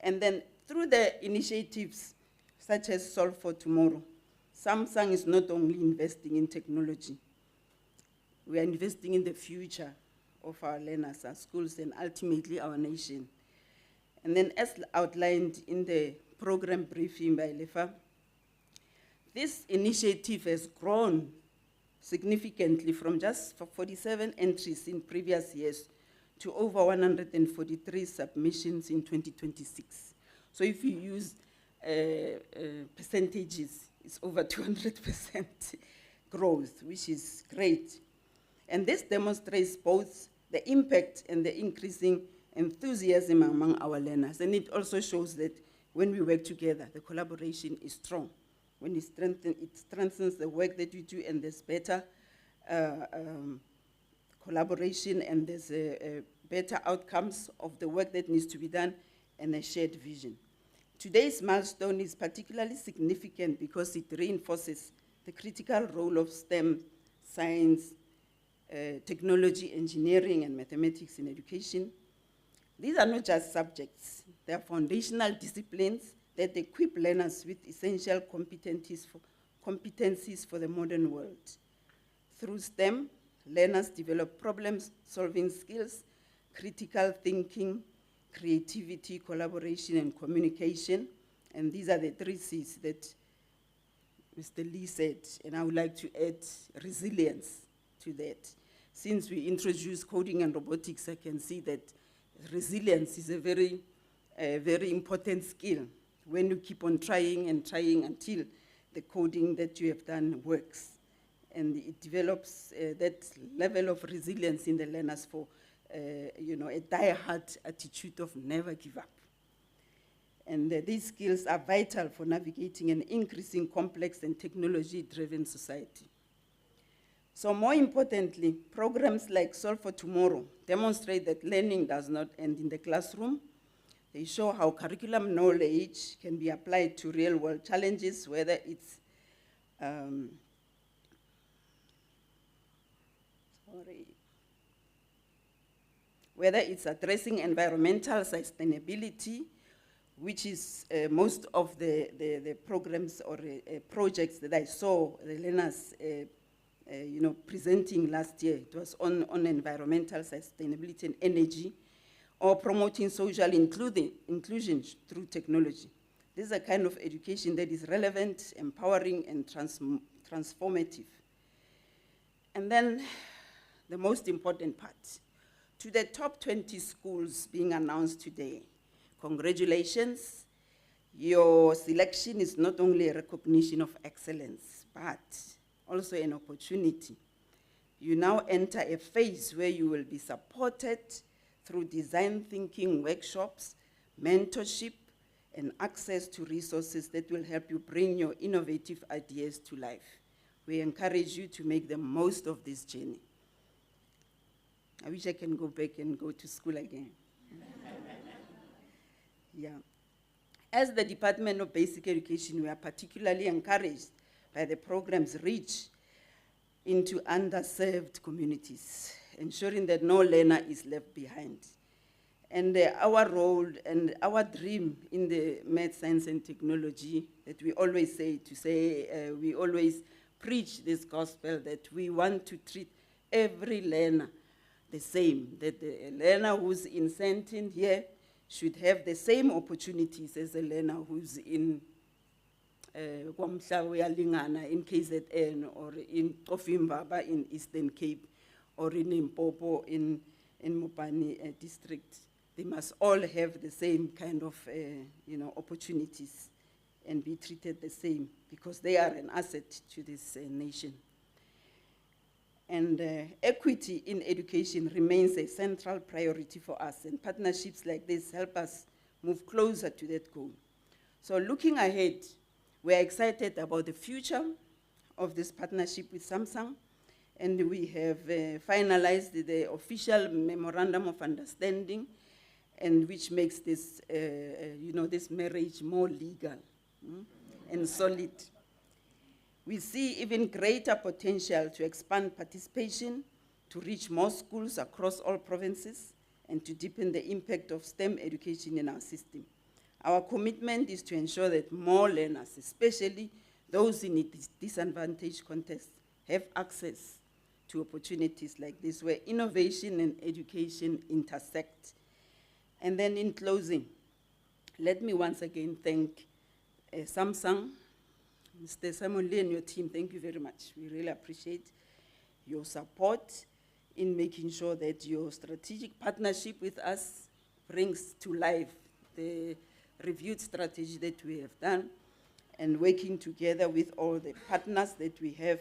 And then through the initiatives such as Solve for Tomorrow, Samsung is not only investing in technology, we are investing in the future of our learners, our schools, and ultimately our nation. And then as outlined in the program briefing by Lefa, this initiative has grown significantly from just 47 entries in previous years to over 143 submissions in 2026. So if you use percentages, it's over 200% growth, which is great. And this demonstrates both the impact and the increasing enthusiasm among our learners. And it also shows that when we work together, the collaboration is strong. When it strengthens the work that we do, and there's better collaboration, and there's better outcomes of the work that needs to be done, and a shared vision. Today's milestone is particularly significant because it reinforces the critical role of STEM, science, technology, engineering, and mathematics in education. These are not just subjects, they are foundational disciplines that equip learners with essential competencies for the modern world. Through STEM, learners develop problem-solving skills, critical thinking, creativity, collaboration, and communication. And these are the 3 C's that Mr. Lee said, and I would like to add resilience to that. Since we introduced coding and robotics, I can see that resilience is a very important skill when you keep on trying and trying until the coding that you have done works. And it develops that level of resilience in the learners for a die-hard attitude of never give up. And these skills are vital for navigating an increasing complex and technology-driven society. So more importantly, programs like Solve for Tomorrow demonstrate that learning does not end in the classroom. They show how curriculum knowledge can be applied to real-world challenges, whether it's addressing environmental sustainability, which is most of the programs or projects that I saw the learners presenting last year. It was on environmental sustainability and energy, or promoting social inclusion through technology. This is a kind of education that is relevant, empowering, and transformative. And then the most important part, to the top 20 schools being announced today, congratulations. Your selection is not only a recognition of excellence, but also an opportunity. You now enter a phase where you will be supported through design thinking workshops, mentorship, and access to resources that will help you bring your innovative ideas to life. We encourage you to make the most of this journey. I wish I can go back and go to school again. Yeah. As the Department of Basic Education, we are particularly encouraged by the program's reach into underserved communities, ensuring that no learner is left behind. And our role and our dream in the math, science, and technology that we always we always preach this gospel that we want to treat every learner the same, that the learner who's in Sentin here should have the same opportunities as a learner who's in Kwamhlawe in KZN, or in Kofimbaba in Eastern Cape, or in Limpopo in Mopani district. They must all have the same kind of opportunities and be treated the same, because they are an asset to this nation. And equity in education remains a central priority for us, and partnerships like this help us move closer to that goal. So looking ahead, we're excited about the future of this partnership with Samsung, and we have finalized the official memorandum of understanding, and which makes this, this marriage more legal and solid. We see even greater potential to expand participation, to reach more schools across all provinces, and to deepen the impact of STEM education in our system. Our commitment is to ensure that more learners, especially those in a disadvantaged context, have access to opportunities like this, where innovation and education intersect. And then in closing, let me once again thank Samsung, Mr. Simon Lee and your team. Thank you very much. We really appreciate your support in making sure that your strategic partnership with us brings to life the reviewed strategy that we have done, and working together with all the partners that we have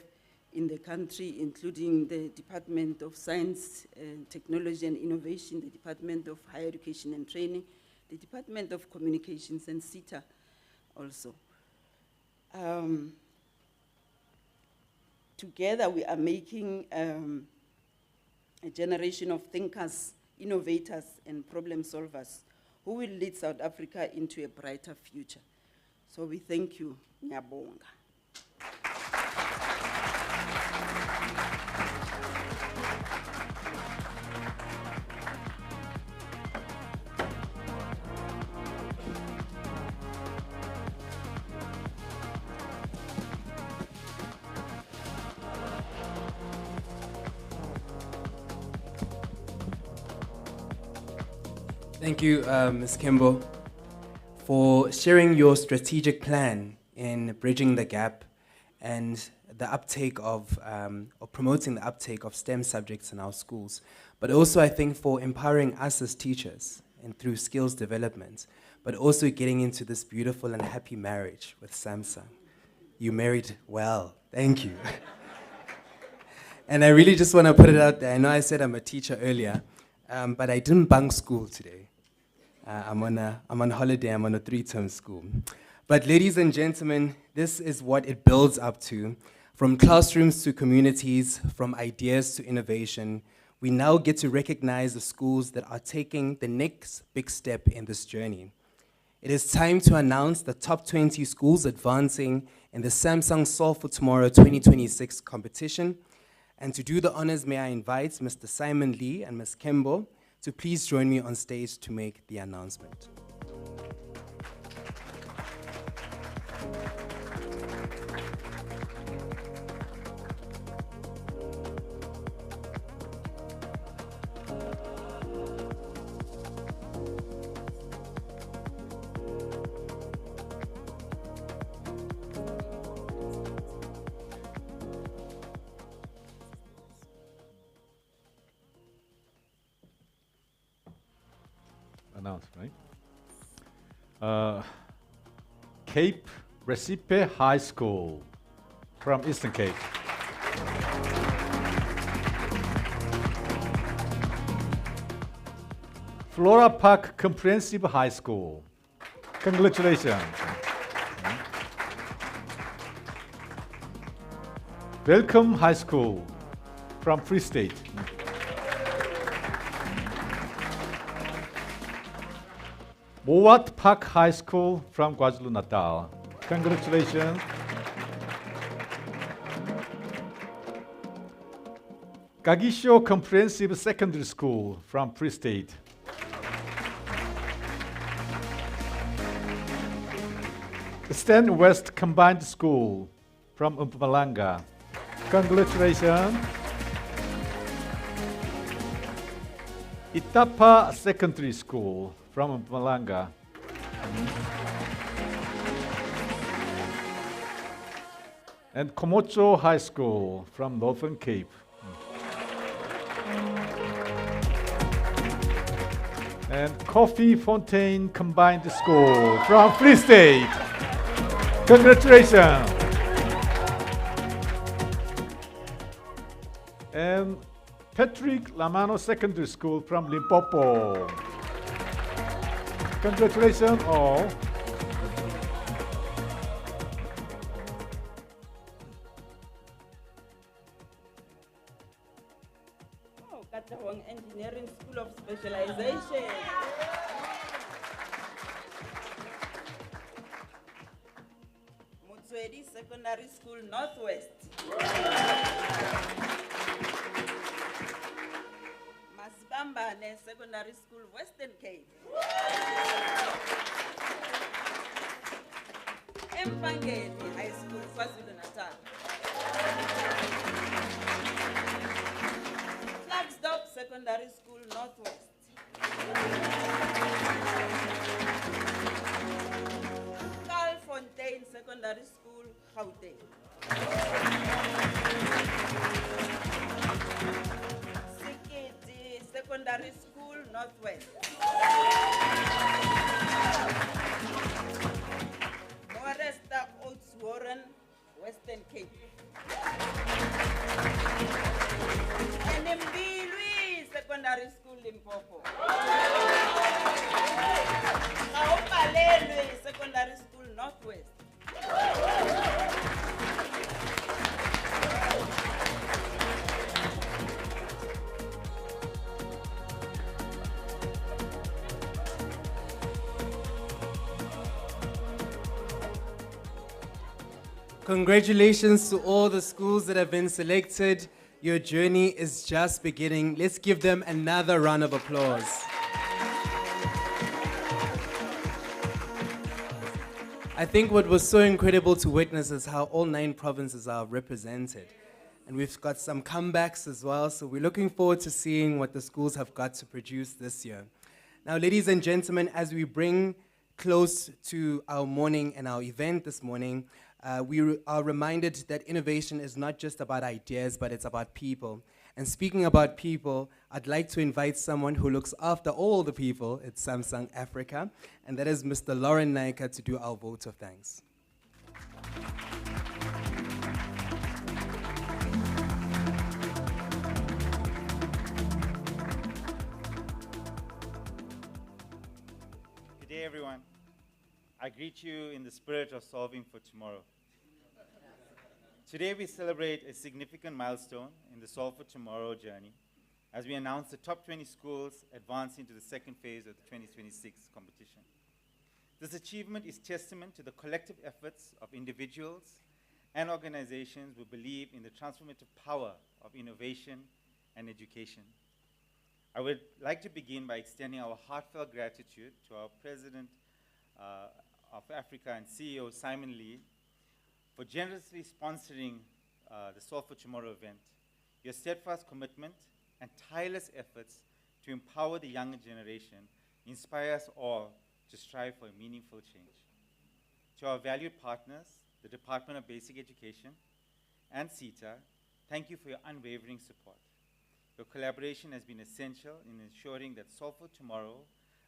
in the country, including the Department of Science and Technology and Innovation, the Department of Higher Education and Training, the Department of Communications, and CETA also. Together we are making a generation of thinkers, innovators, and problem solvers who will lead South Africa into a brighter future. So we thank you. Ngiyabonga. Thank you, Ms. Kimbo, for sharing your strategic plan in bridging the gap and the uptake of, or promoting the uptake of STEM subjects in our schools. But also, I think, for empowering us as teachers and through skills development, but also getting into this beautiful and happy marriage with Samsung. You married well. Thank you. And I really just want to put it out there. I know I said I'm a teacher earlier, but I didn't bunk school today. I'm on holiday, I'm on a 3-term school. But ladies and gentlemen, this is what it builds up to. From classrooms to communities, from ideas to innovation, we now get to recognize the schools that are taking the next big step in this journey. It is time to announce the top 20 schools advancing in the Samsung Solve for Tomorrow 2026 competition. And to do the honors, may I invite Mr. Simon Lee and Ms. Kimbo to please join me on stage to make the announcement. Announced, right? Cape Recipe High School from Eastern Cape. Flora Park Comprehensive High School. Congratulations. Welcome High School from Free State. Mowat Park High School from KwaZulu-Natal. Congratulations. Kagisho Comprehensive Secondary School from Free State. Eastern West Combined School from Mpumalanga. Congratulations. Itapa Secondary School from Mpumalanga. And Komocho High School from Northern Cape. And Coffee Fontaine Combined School from Free State. Congratulations. And Patrick Lamano Secondary School from Limpopo. Congratulations all. Oh, Katawang Engineering School of Specialization. Mutswedi Secondary School Northwest. Masibambane Secondary School Western Cape. Mfanelo High School KwaZulu-Natal. Flagstaff Secondary School Northwest. Gauteng. Sekete Secondary School, Northwest. Moresta Oats Warren, Western Cape. And Mbilwi Secondary School, Limpopo. Kaupalelwe Secondary School, Northwest. Congratulations to all the schools that have been selected. Your journey is just beginning. Let's give them another round of applause. I think what was so incredible to witness is how all 9 provinces are represented. And we've got some comebacks as well, so we're looking forward to seeing what the schools have got to produce this year. Now, ladies and gentlemen, as we bring close to our morning and our event this morning, we are reminded that innovation is not just about ideas, but it's about people. And speaking about people, I'd like to invite someone who looks after all the people at Samsung Africa, and that is Mr. Lauren Naika, to do our vote of thanks. Good day, everyone. I greet you in the spirit of solving for tomorrow. Today we celebrate a significant milestone in the Solve for Tomorrow journey as we announce the top 20 schools advancing to the second phase of the 2026 competition. This achievement is testament to the collective efforts of individuals and organizations who believe in the transformative power of innovation and education. I would like to begin by extending our heartfelt gratitude to our President of Africa and CEO, Simon Lee, for generously sponsoring the Solve for Tomorrow event. Your steadfast commitment and tireless efforts to empower the younger generation inspire us all to strive for a meaningful change. To our valued partners, the Department of Basic Education and CETA, thank you for your unwavering support. Your collaboration has been essential in ensuring that Solve for Tomorrow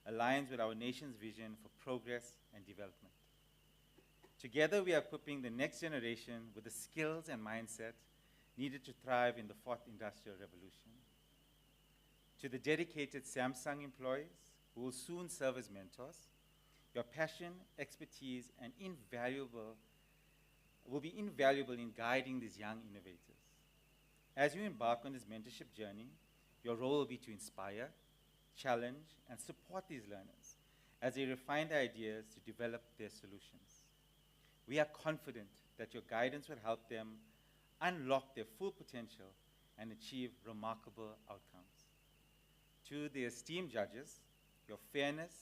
aligns with our nation's vision for progress and development. Together, we are equipping the next generation with the skills and mindset needed to thrive in the 4th Industrial Revolution. To the dedicated Samsung employees who will soon serve as mentors, your passion, expertise, and will be invaluable in guiding these young innovators. As you embark on this mentorship journey, your role will be to inspire, challenge, and support these learners as they refine their ideas to develop their solutions. We are confident that your guidance will help them unlock their full potential and achieve remarkable outcomes. To the esteemed judges, your fairness,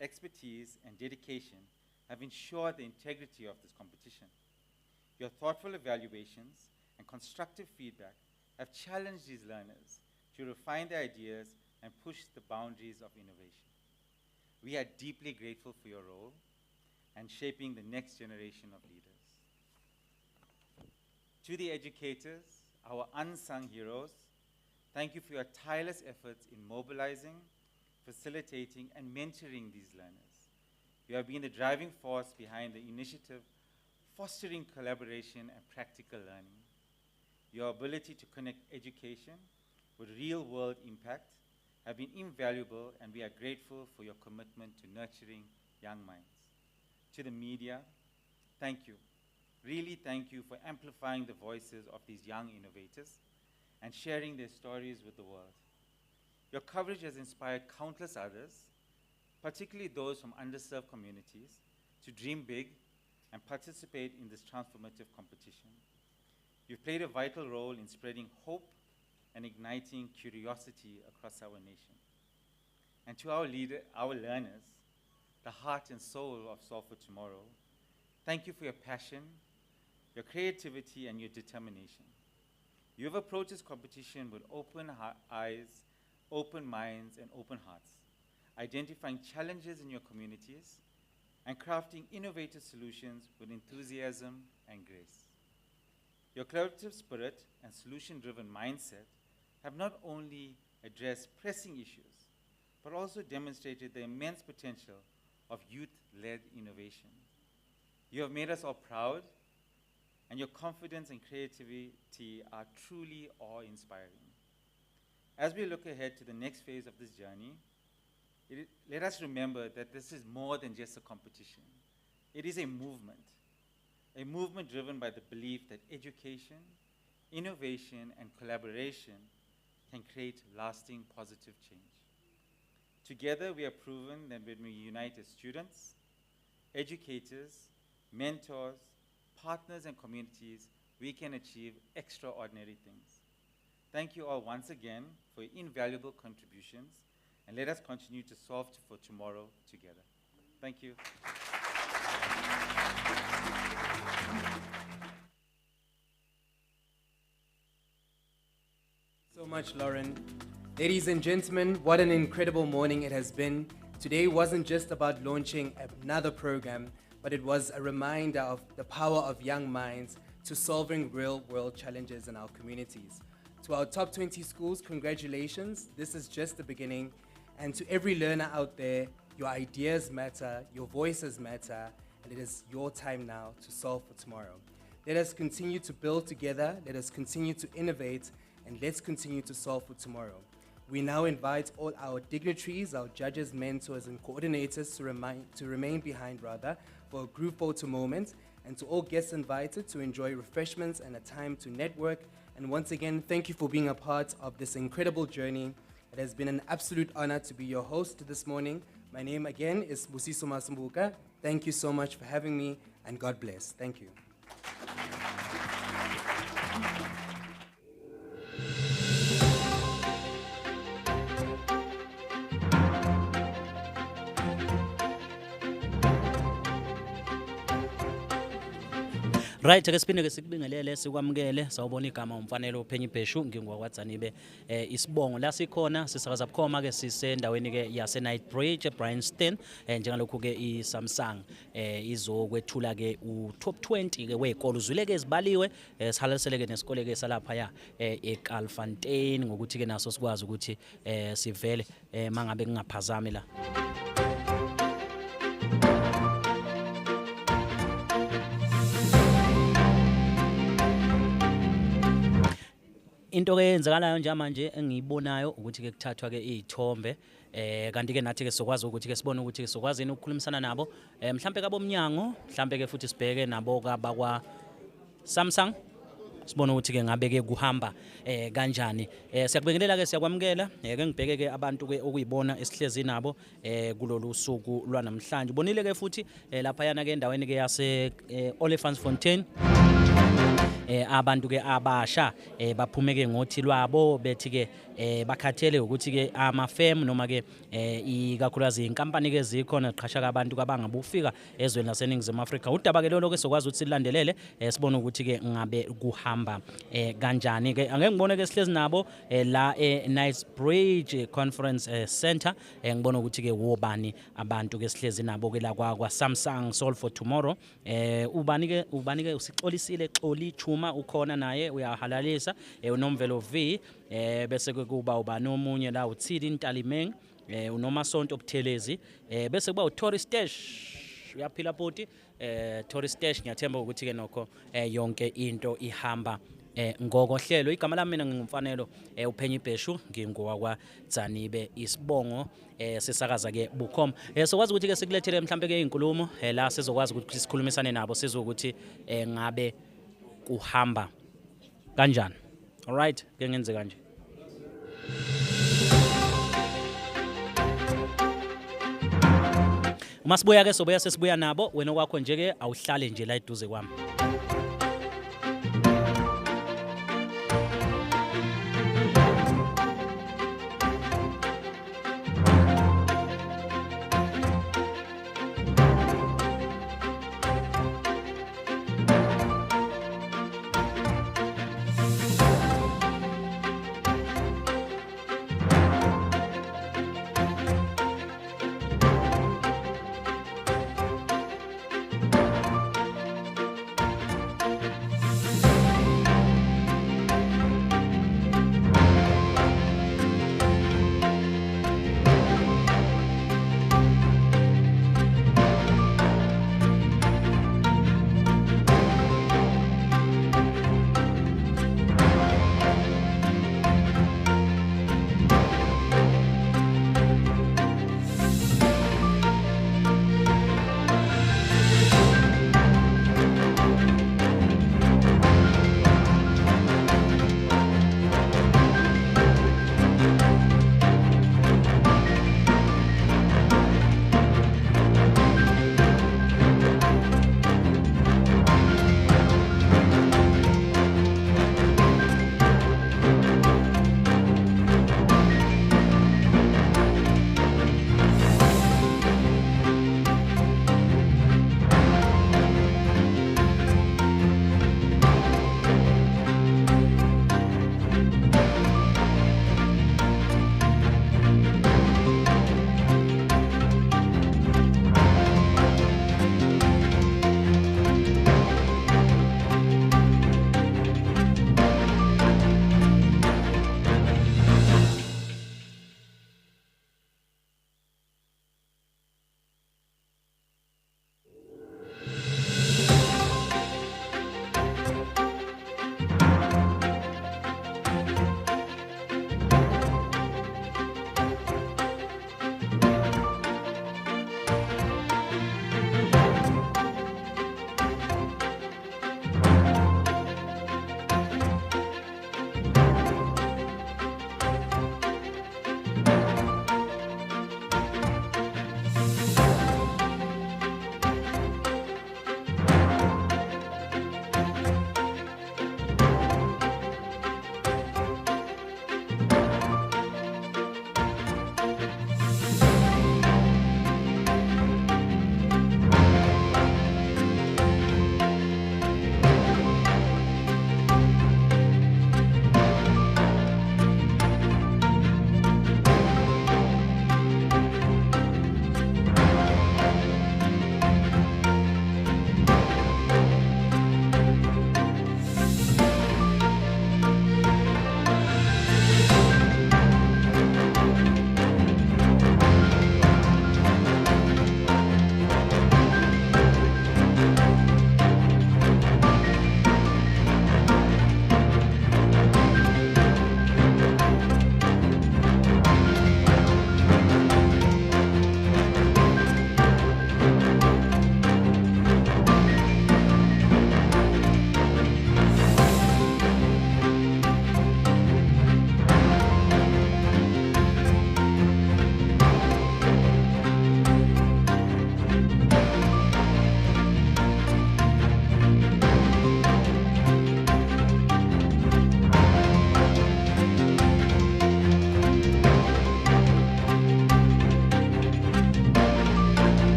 expertise, and dedication have ensured the integrity of this competition. Your thoughtful evaluations and constructive feedback have challenged these learners to refine their ideas and push the boundaries of innovation. We are deeply grateful for your role and shaping the next generation of leaders. To the educators, our unsung heroes, thank you for your tireless efforts in mobilizing, facilitating, and mentoring these learners. You have been the driving force behind the initiative, fostering collaboration and practical learning. Your ability to connect education with real-world impact have been invaluable, and we are grateful for your commitment to nurturing young minds. To the media, thank you. Really thank you for amplifying the voices of these young innovators and sharing their stories with the world. Your coverage has inspired countless others, particularly those from underserved communities, to dream big and participate in this transformative competition. You've played a vital role in spreading hope and igniting curiosity across our nation. And to our learners, the heart and soul of Solve for Tomorrow, thank you for your passion, your creativity, and your determination. You have approached this competition with open eyes, open minds, and open hearts, identifying challenges in your communities and crafting innovative solutions with enthusiasm and grace. Your collaborative spirit and solution-driven mindset have not only addressed pressing issues, but also demonstrated the immense potential of youth-led innovation. You have made us all proud, and your confidence and creativity are truly awe-inspiring. As we look ahead to the next phase of this journey, let us remember that this is more than just a competition. It is a movement driven by the belief that education, innovation, and collaboration can create lasting positive change. Together, we have proven that when we unite as students, educators, mentors, partners, and communities, we can achieve extraordinary things. Thank you all once again for your invaluable contributions, and let us continue to solve for tomorrow together. Thank you. So much, Lauren. Ladies and gentlemen, what an incredible morning it has been. Today wasn't just about launching another program, but it was a reminder of the power of young minds to solving real-world challenges in our communities. To our top 20 schools, congratulations. This is just the beginning. And to every learner out there, your ideas matter, your voices matter, and it is your time now to solve for tomorrow. Let us continue to build together, let us continue to innovate, and let's continue to solve for tomorrow. We now invite all our dignitaries, our judges, mentors, and coordinators to remain behind for a group photo moment, and to all guests invited to enjoy refreshments and a time to network. And once again, thank you for being a part of this incredible journey. It has been an absolute honor to be your host this morning. My name again is Busiso Masumbuka. Thank you so much for having me, and God bless. Thank you. Right, ke siphinde ke sikubingelele sikwamukele sawubona igama Mfanelo UPhenyibheshu ngingwa Dzanibe isibongo la sikhona sisakaza bukhoma ke sisendaweni ke yase Night Bridge eBryanston njengalokhu ke iSamsung izokwethula ke u-top 20 ke wezikole uzwile ke ezibaliwe sihalalisele ke nesikole ke salapha ya eKalfontein ngokuthi ke naso sikwazi ukuthi sivele mangabe kungaphazami la. Into ke yenzakalayo njamanje engiyibonayo ukuthi ke kuthathwa ke izithombe kanti ke nathi ke sokwazi ukuthi ke sibone ukuthi ke sokwazini ukukhulumisana nabo mhlambe kabomnyango mhlambe ke futhi sibheke nabo kabakwa Samsung sibone ukuthi ke ngabe ke kuhamba kanjani siyakubekelela ke siyakwamukela ke ngibheke ke abantu ke okuyibona esihlezi nabo kulolu suku lwanamhlanje bonile ke futhi lapha yana ke endaweni ke yase Olifantsfontein abantu ke abasha baphumeke ngothi lwabo bethi ke bakhathele ukuthi ke amafirm noma ke ikakhulukazi inkampani ke zikhona ziqhasha abantu kabangabufika ezweni laseNingizimu Afrika udaba ke lolo ke sokwazi ukuthi silandelele sibone ukuthi ke ngabe kuhamba kanjani ke angeke ngibone ke sihlezi nabo la Nice Bridge Conference Center ngibona ukuthi ke wobani abantu ke sihlezi nabo ke la kwa Samsung Solve for Tomorrow ubani ke usixolisile xoli chuma ukhona naye uyahalalisa unomvelo V bese kuba ubani omunye la uthili Ntalimeng unomasonto obuthelezi bese kuba uTourist Dash uyaphila poti Tourist Dash ngiyathemba ukuthi ke nokho yonke into ihamba ngokohlelo igama lami mina ngingumfanelo UPhenyibheshu ngingowakwa Dzanibe isibongo sisakaza ke bukhoma sokwazi ukuthi ke sikulethele mhlambe ke izinkulumo la sizokwazi ukuthi sikhulumisane nabo sizokuthi ngabe kuhamba kanjani. All right ke ngenze kanje. Uma sibuya ke sobuya sesibuya nabo wena kwakho nje ke awuhlale nje la eduze kwami.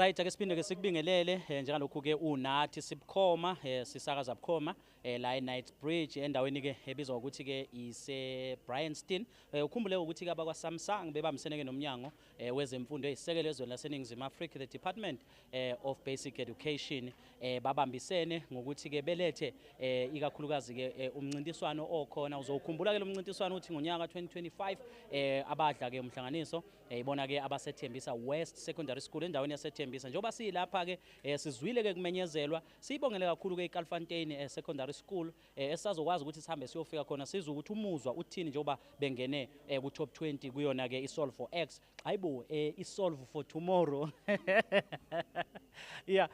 Right, ake siphinde ke sikubingelele njengalokhu ke unathi sibukhoma sisakaza bukhoma la eNight Bridge endaweni ke ebizwa ukuthi ke ise Bryanston. Ukhumbule ukuthi ke abakwa Samsung bebambisene ke nomnyango wezemfundo ezisekelo ezweni laseNingizimu Afrika, the Department of Basic Education, babambisene ngokuthi ke belethe ikakhulukazi ke umncintiswano okhona. Uzokhumbula ke lo mncintiswano uthi ngonyaka 2025 abadla ke umhlanganiso ibona ke abaseThembisa West Secondary School endaweni yaseThembisa. Njoba silapha ke sizwile ke kumenyezelwa, sibongele kakhulu ke iKalfontein Secondary School esazokwazi ukuthi sihambe siyofika khona sizwe ukuthi umuzwa uthini njoba bengene ku top 20 kuyona ke iSolve for X. Hayibo iSolve for Tomorrow. Yeah,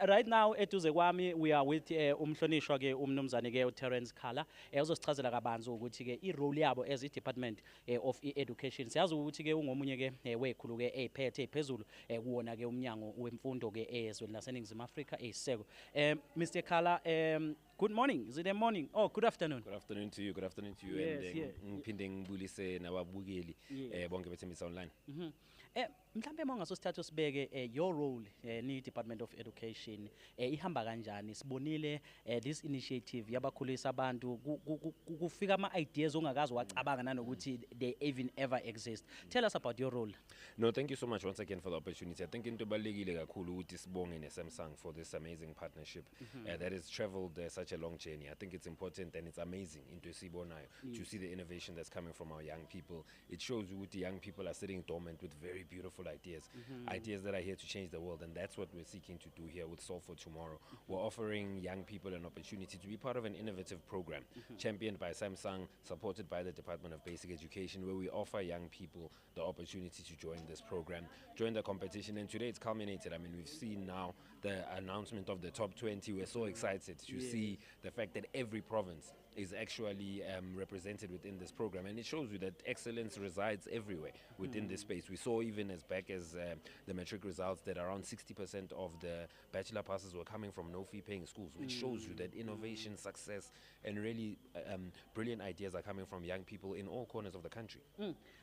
right now eduze kwami we are with umhlonishwa ke umnumzane ke uTerence Khala uzosichazela kabanzi ukuthi ke irole yabo as iDepartment of Education. Siyazi ukuthi ke ungomunye ke wekhulu ke eziphethe ephezulu kuwona ke umnyango wemfundo ke ezweni laseNingizimu Afrika eziseko. Mr. Khala, good morning. Is it a morning? Oh, good afternoon. Good afternoon to you. Good afternoon to you. Yes, And ngiphinde ngibulise nababukeli bonke beThembisa online. Mhlambe mongaso sithathu sibeke your role ni Department of Education ihamba kanjani? Sibonile this initiative yabakhulisa abantu kufika ama ideas ongakazi wacabanga nanokuthi they even ever exist. Tell us about your role. No, thank you so much once again for the opportunity. I think into balekile kakhulu ukuthi sibonge neSamsung for this amazing partnership that has traveled such a long journey. I think it's important and it's amazing into sibonayo to see the innovation that's coming from our young people. It shows you the young people are sitting dormant with very beautiful ideas, ideas that are here to change the world, and that's what we're seeking to do here with Solve for Tomorrow. We're offering young people an opportunity to be part of an innovative program championed by Samsung, supported by the Department of Basic Education, where we offer young people the opportunity to join this program, join the competition, and today it's culminated. I mean, we've seen now the announcement of the top 20. We're so excited to see the fact that every province is actually represented within this program, and it shows you that excellence resides everywhere within this space. We saw even as back as the matric results that around 60% of the bachelor passes were coming from no fee paying schools, which shows you that innovation, success, and really brilliant ideas are coming from young people in all corners of the country.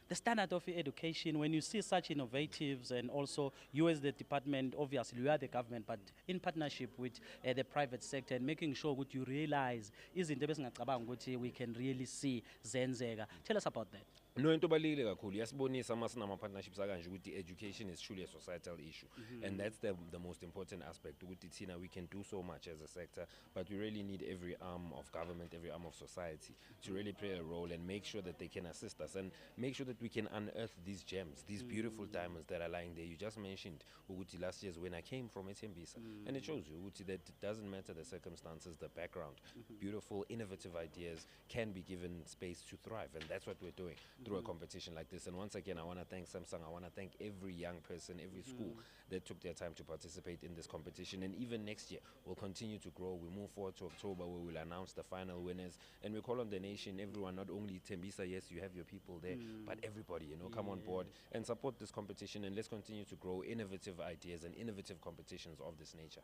The standard of education, when you see such innovatives, and also you as the department, obviously you are the government, but in partnership with the private sector, and making sure that you realize we can really see zenzega. Tell us about that. No, into balile kakhulu yasibonisa masinama partnerships akanje ukuthi education is truly a societal issue, and that's the most important aspect. Ukuthi thina we can do so much as a sector, but we really need every arm of government, every arm of society to really play a role and make sure that they can assist us and make sure that we can unearth these gems, these beautiful diamonds that are lying there. You just mentioned ukuthi last year's when I came from Thembisa, and it shows you ukuthi that it doesn't matter the circumstances, the background. Beautiful, innovative ideas can be given space to thrive, and that's what we're doing through a competition like this. And once again, I want to thank Samsung. I want to thank every young person, every school that took their time to participate in this competition. And even next year, we'll continue to grow. We move forward to October, where we'll announce the final winners. And we call on the nation, everyone, not only Thembisa, yes, you have your people there, but everybody, come on board and support this competition. And let's continue to grow innovative ideas and innovative competitions of this nature.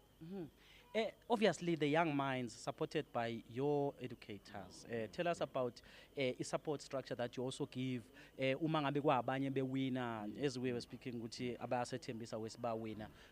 Obviously, the young minds supported by your educators. Tell us about a support structure that you also give. As we were speaking,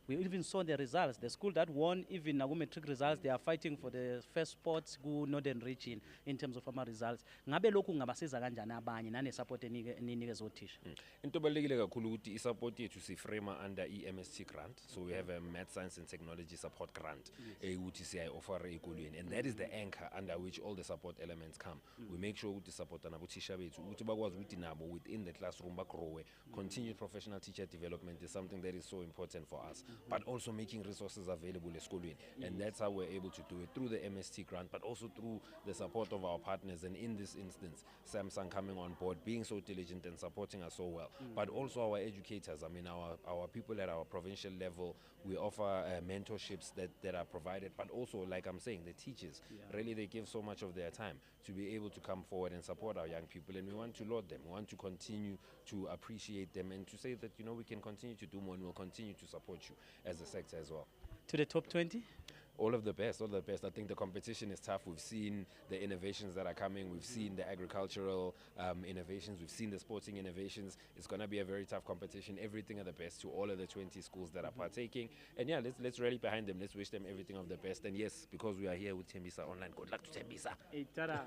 we even saw the results. The school that won, even metric results, they are fighting for the first spots go northern region in terms of our results. Ngabe lokhu ngabasiza kanjani abanye nane support eninikeza othisha? Into balekile kakhulu ukuthi isupport yethu siframe under MST grant. So we have a math, science and technology support grant. And that is the anchor under which all the support elements come. We make sure we support within the classroom, continued professional teacher development is something that is so important for us, but also making resources available at school. And that's how we're able to do it through the MST grant, but also through the support of our partners. And in this instance, Samsung coming on board, being so diligent and supporting us so well, but also our educators. I mean, our people at our provincial level, we offer mentorships that are provided, but also, like I'm saying, the teachers, really they give so much of their time to be able to come forward and support our young people, and we want to laud them. We want to continue to appreciate them and to say that, we can continue to do more and we'll continue to support you as a sector as well. To the top 20? all of the best, all of the best. I think the competition is tough. We've seen the innovations that are coming. We've seen the agricultural innovations. We've seen the sporting innovations. It's going to be a very tough competition. Everything of the best to all of the 20 schools that are partaking. And yeah, let's rally behind them. Let's wish them everything of the best. And yes, because we are here with Thembisa Online, good luck to Thembisa. Hey, tada.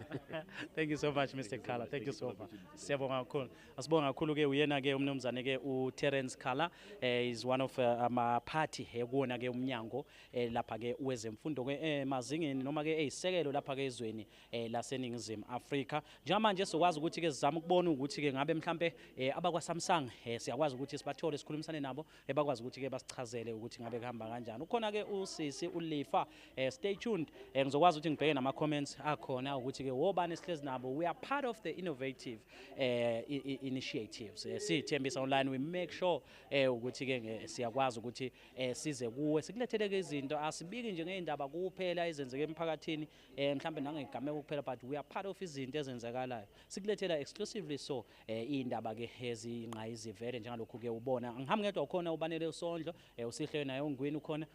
Thank you so much, Mr. Kala. Thank you so much. Siyabonga kakhulu. Asibonga kakhulu ke uyena ke umnumzane ke uTerence Kala is one of ama-party ekuwona ke umnyango lapha ke wezemfundo ke emazingeni noma ke eyisekelo lapha ke ezweni laseningizimu Afrika. Njengamanje sokwazi ukuthi ke sizama ukubona ukuthi ke ngabe mhlambe abakwa Samsung siyakwazi ukuthi sibathole sikhulumisane nabo bakwazi ukuthi ke basichazele ukuthi ngabe kuhamba kanjani. Ukhona ke usisi uLifa stay tuned ngizokwazi ukuthi ngibheke nama comments akhona ukuthi ke wobani sihlezi nabo. We are part of the innovative initiatives. Thembisa Online we make sure ukuthi ke siyakwazi ukuthi size kuwe sikulethele ke izinto asibiki nje ngeindaba kuphela ezenzeke emphakathini mhlambe nangegameko kuphela but we are part of izinto ezenzakalayo sikulethela exclusively so indaba ke ezinqa izivele njengalokhu ke ubona ngihambe ngedwa ukhona ubanele usondlo usihle naye ongwini ukhona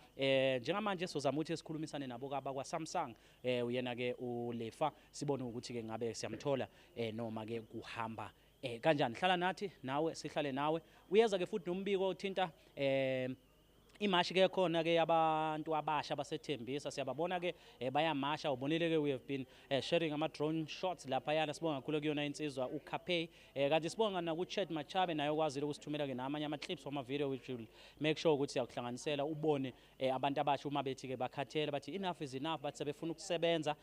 njengamanje sizama ukuthi sikhulumisane nabo kwa Samsung uyena ke uLefa sibone ukuthi ke ngabe siyamthola noma ke kuhamba kanjani. Hlala nathi nawe sihlale nawe uyeza ke futhi nombiko othinta imashi ke khona ke abantu abasha baseThembisa siyababona ke bayamasha ubonile ke we have been sharing ama drone shots lapha yana sibonga kakhulu kuyona insizwa uKape kanti sibonga na ku Chat Machabe nayo kwazile ukusithumela ke namanye ama clips wama video which will make sure ukuthi siyakuhlanganisela ubone abantu abasha uma bethi ke bakhathela bathi enough is enough bathi sebefuna ukusebenza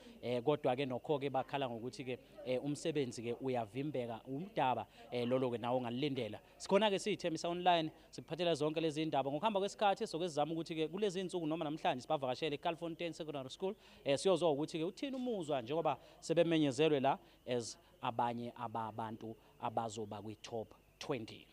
kodwa ke nokho ke bakhala ngokuthi ke umsebenzi ke uyavimbeka umdaba lolo ke nawo ungalindela. Sikhona ke siyithembisa online sikuphathela zonke lezi indaba ngokuhamba kwesikhathi sokezama ukuthi ke kulezi insuku noma namhlanje sibavakashele eCalfontaine Secondary School siyozwa ukuthi ke uthini umuzwa njengoba sebemenyezelwe la as abanye ababantu abazoba kwi top 20.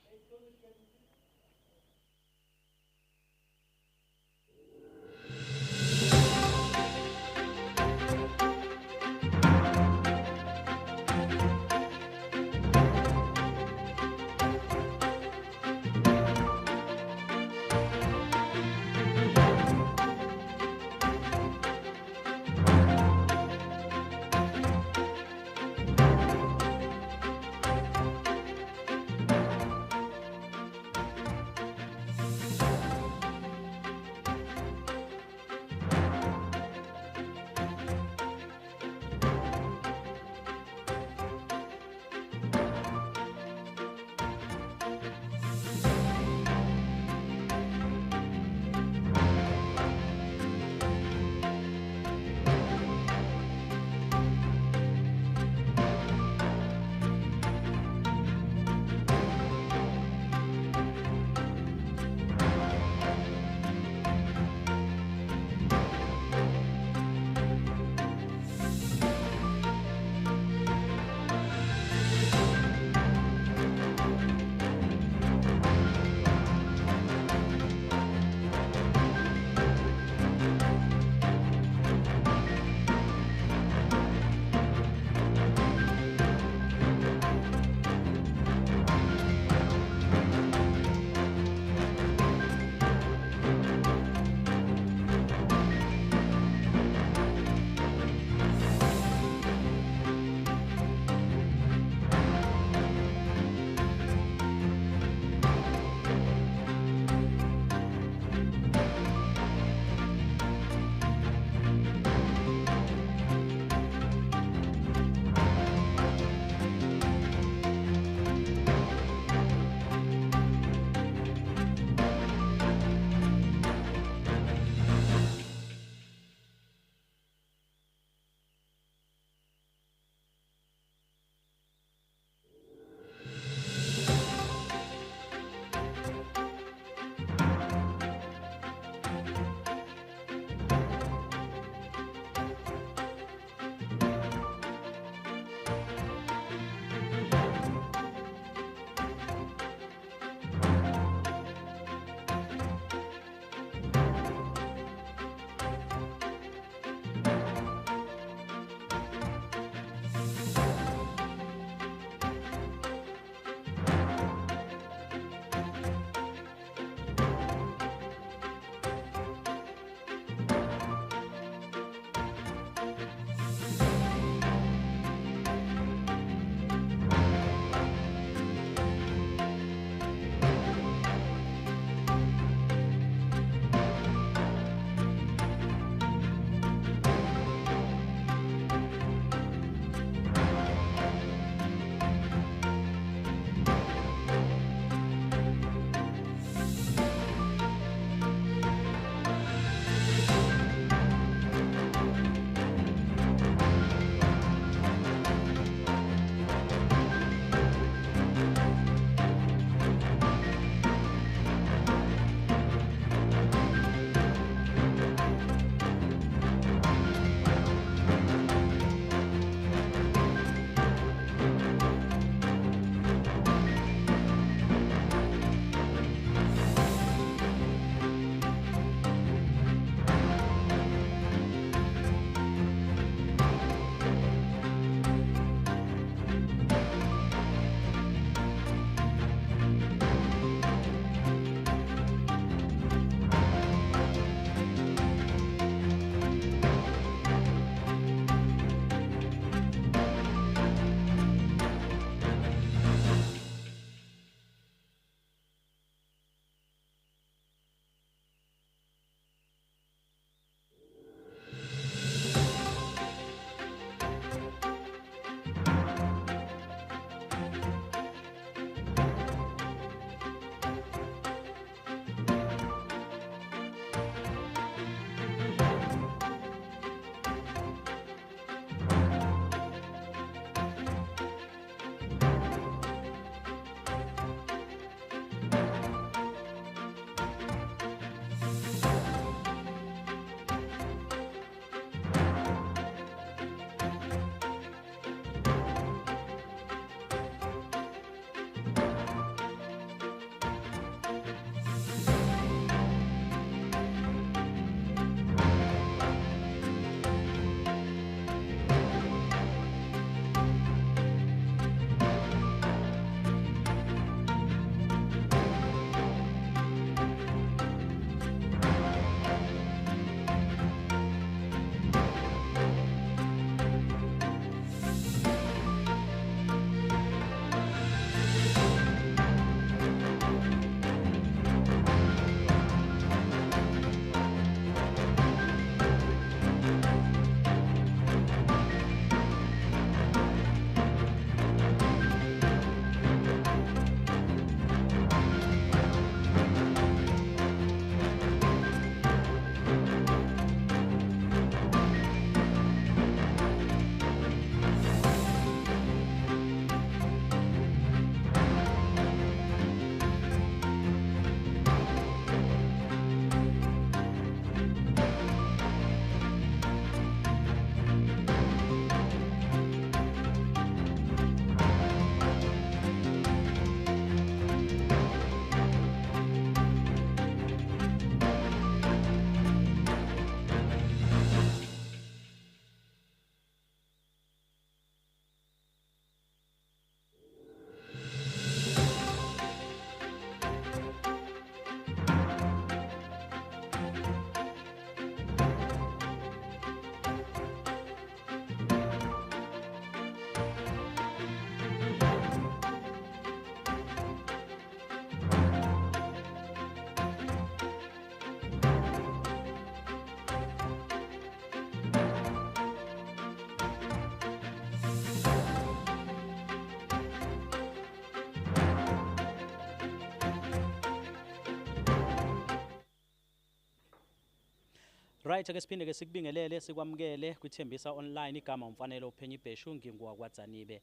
Right, ake siphinde ke sikubingelele sikwamukele kwithembisa online igama Mfanelo UPhenyibheshu ngingwa Dzanibe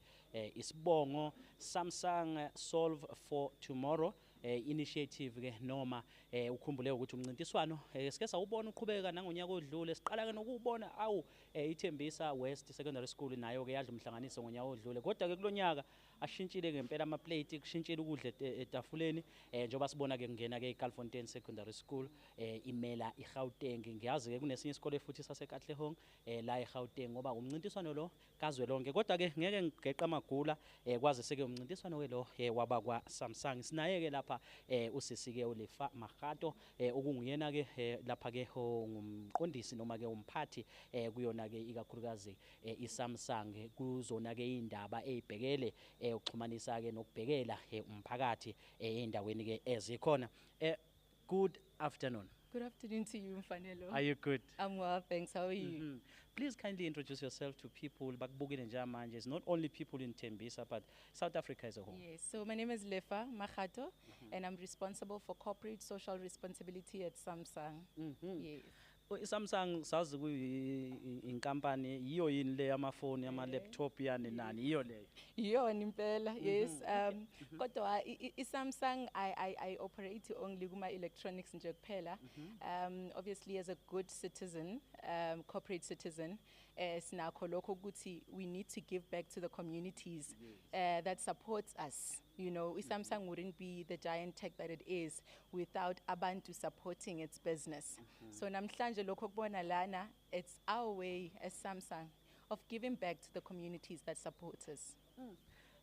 isibongo Samsung Solve for Tomorrow initiative ke noma ukhumbule ukuthi umncintiswano sike sawubona uqhubeka nangonyaka odlule siqala ke nokubona awu ithembisa West Secondary School nayo ke yadla umhlanganiso ngonyaka odlule kodwa ke kulonyaka ashintshile ngempela ama plate kushintshile ukudla etafuleni njengoba sibona ke kungena ke eGalfontein Secondary School imela iGauteng ngiyazi ke kunesinye isikole futhi saseKatlehong la eGauteng ngoba umncintiswano lo kazwelonke kodwa ke ngeke ngigeqa amagula kwazi seke umncintiswano ke lo wabakwa Samsung sinaye ke lapha usisike uLefa Magato okunguyena ke lapha ke ngumqondisi noma ke umphathi kuyona ke ikakhulukazi iSamsung kuzona ke indaba ezibhekele ukuxhumanisa ke nokubhekela umphakathi endaweni ke ezikhona. Good afternoon. Good afternoon to you, Mfanelo. Are you good? I'm well, thanks. How are you? Please kindly introduce yourself to people bakubukile nje manje. It's not only people in Thembisa but South Africa as a whole. Yes, so my name is Lefa Magato and I'm responsible for corporate social responsibility at Samsung. Yes. Samsung sazi inkampani iyo yini le amafoni ama laptop yani nani iyo leyo Yona impela yes kodwa iSamsung I operate only kuma electronics nje kuphela obviously as a good citizen corporate citizen sinakho lokho ukuthi we need to give back to the communities that supports us. You know, Samsung wouldn't be the giant tech that it is without abantu supporting its business. So namhlanje lokho kubona lana, it's our way as Samsung of giving back to the communities that support us.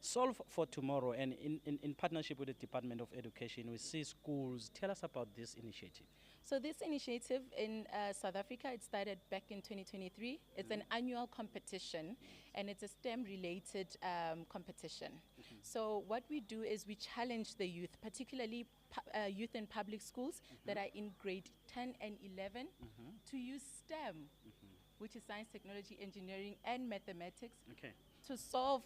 Solve for Tomorrow, and in partnership with the Department of Education, we see schools. Tell us about this initiative. So this initiative in South Africa, it started back in 2023. It's an annual competition, and it's a STEM-related competition. So what we do is we challenge the youth, particularly youth in public schools that are in grade 10 and 11, to use STEM, which is science, technology, engineering, and mathematics, to solve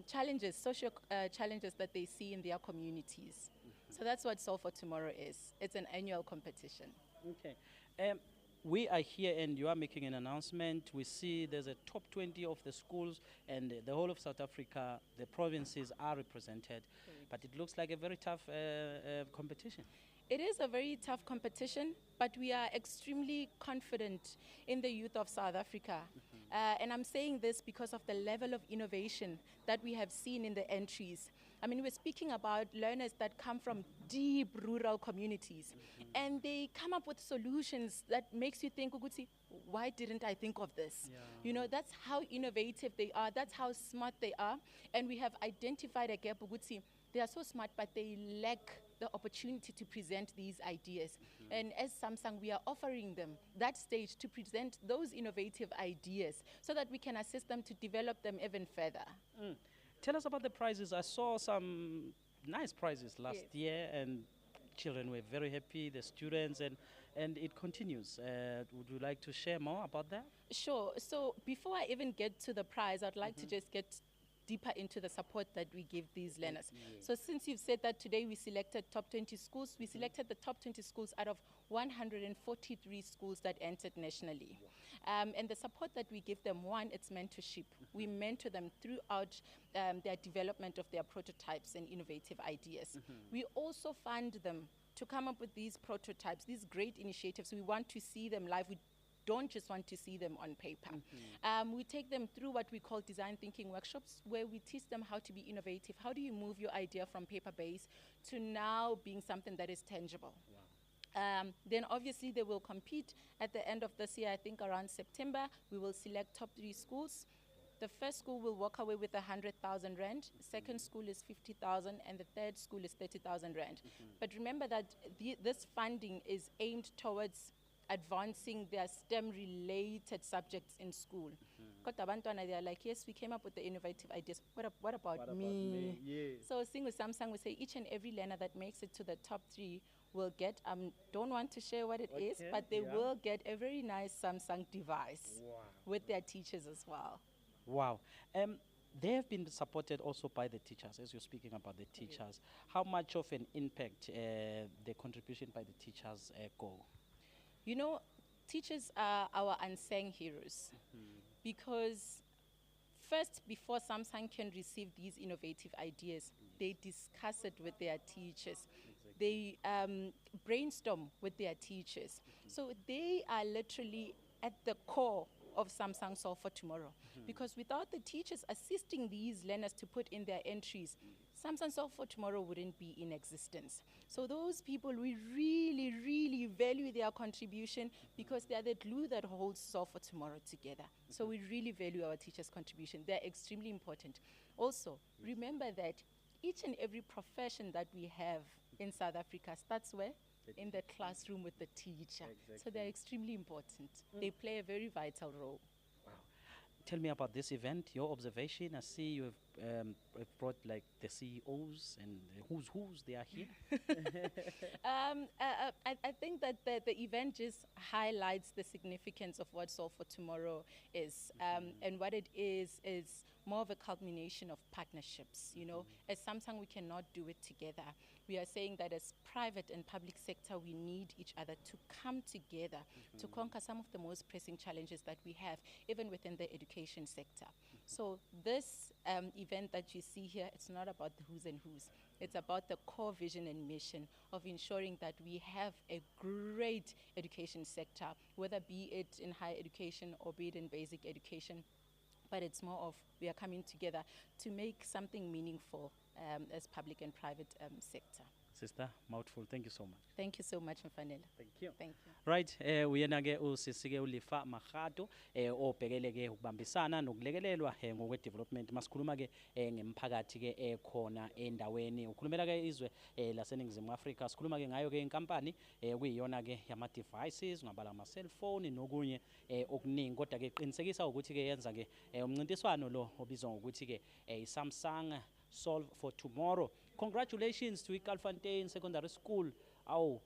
challenges, social challenges that they see in their communities. So that's what Solve for Tomorrow is. It's an annual competition. Okay. We are here and you are making an announcement. We see there's a top 20 of the schools and the whole of South Africa, the provinces are represented. But it looks like a very tough competition. It is a very tough competition, but we are extremely confident in the youth of South Africa. And I'm saying this because of the level of innovation that we have seen in the entries. I mean, we're speaking about learners that come from deep rural communities, and they come up with solutions that makes you think, Uguti, why didn't I think of this? You know, that's how innovative they are, that's how smart they are, and we have identified a gap, Uguti. They are so smart, but they lack the opportunity to present these ideas. And as Samsung, we are offering them that stage to present those innovative ideas so that we can assist them to develop them even further. Tell us about the prizes. I saw some nice prizes last year and children were very happy, the students, and it continues. Would you like to share more about that? Sure. So before I even get to the prize, I'd like to just get deeper into the support that we give these learners. So since you've said that today we selected top 20 schools, we selected the top 20 schools out of 143 schools that entered nationally. And the support that we give them, one, it's mentorship. We mentor them throughout their development of their prototypes and innovative ideas. We also fund them to come up with these prototypes, these great initiatives. We want to see them live. We don't just want to see them on paper. We take them through what we call design thinking workshops, where we teach them how to be innovative. How do you move your idea from paper-based to now being something that is tangible? Then obviously they will compete at the end of this year. I think around September, we will select top 3 schools. The first school will walk away with 100,000 rand, second school is 50,000, and the third school is 30,000 rand. But remember that this funding is aimed towards advancing their STEM-related subjects in school. They are like, yes, we came up with the innovative ideas. What about me? Yes. So seeing with Samsung, we say each and every learner that makes it to the top 3 will get, don't want to share what it is, but they will get a very nice Samsung device with their teachers as well. Wow. They have been supported also by the teachers, as you're speaking about the teachers. How much of an impact the contribution by the teachers go? You know, teachers are our unsung heroes because first, before Samsung can receive these innovative ideas, they discuss it with their teachers. They brainstorm with their teachers. So they are literally at the core of Samsung Solve for Tomorrow. Because without the teachers assisting these learners to put in their entries, Samsung Solve for Tomorrow wouldn't be in existence. So those people, we really, really value their contribution because they are the glue that holds Solve for Tomorrow together. So we really value our teachers' contribution. They're extremely important. Also, remember that each and every profession that we have in South Africa starts where? In the classroom with the teacher. So they're extremely important. They play a very vital role. Tell me about this event, your observation. I see you have brought like the CEOs and the who's they are here. I think that the event just highlights the significance of what Solve for Tomorrow is. And what it is more of a culmination of partnerships. You know, as Samsung, we cannot do it together. We are saying that as private and public sector, we need each other to come together to conquer some of the most pressing challenges that we have, even within the education sector. So this event that you see here, it's not about the who's and who's. It's about the core vision and mission of ensuring that we have a great education sector, whether be it in higher education or be it in basic education. But it's more of we are coming together to make something meaningful as public and private sector. Sister, mouthful, thank you so much. Thank you so much, Mfanelo. Thank you. Thank you. Right, uyena ke usisike uLifa Makhado obhekele ke ukubambisana nokulekelelwa ngokwe development. Masikhuluma ke ngemphakathi ke ekhona endaweni. Ukhulumela ke izwe laseNingizimu Afrika. Sikhuluma ke ngayo ke inkampani kuyiyona ke yama devices, ngabala ama cellphone nokunye okuningi, kodwa ke iqinisekisa ukuthi ke yenza ke umncintiswano lo obizwa ngokuthi ke Samsung Solve for Tomorrow. Congratulations to iKalfontein Secondary School. Awu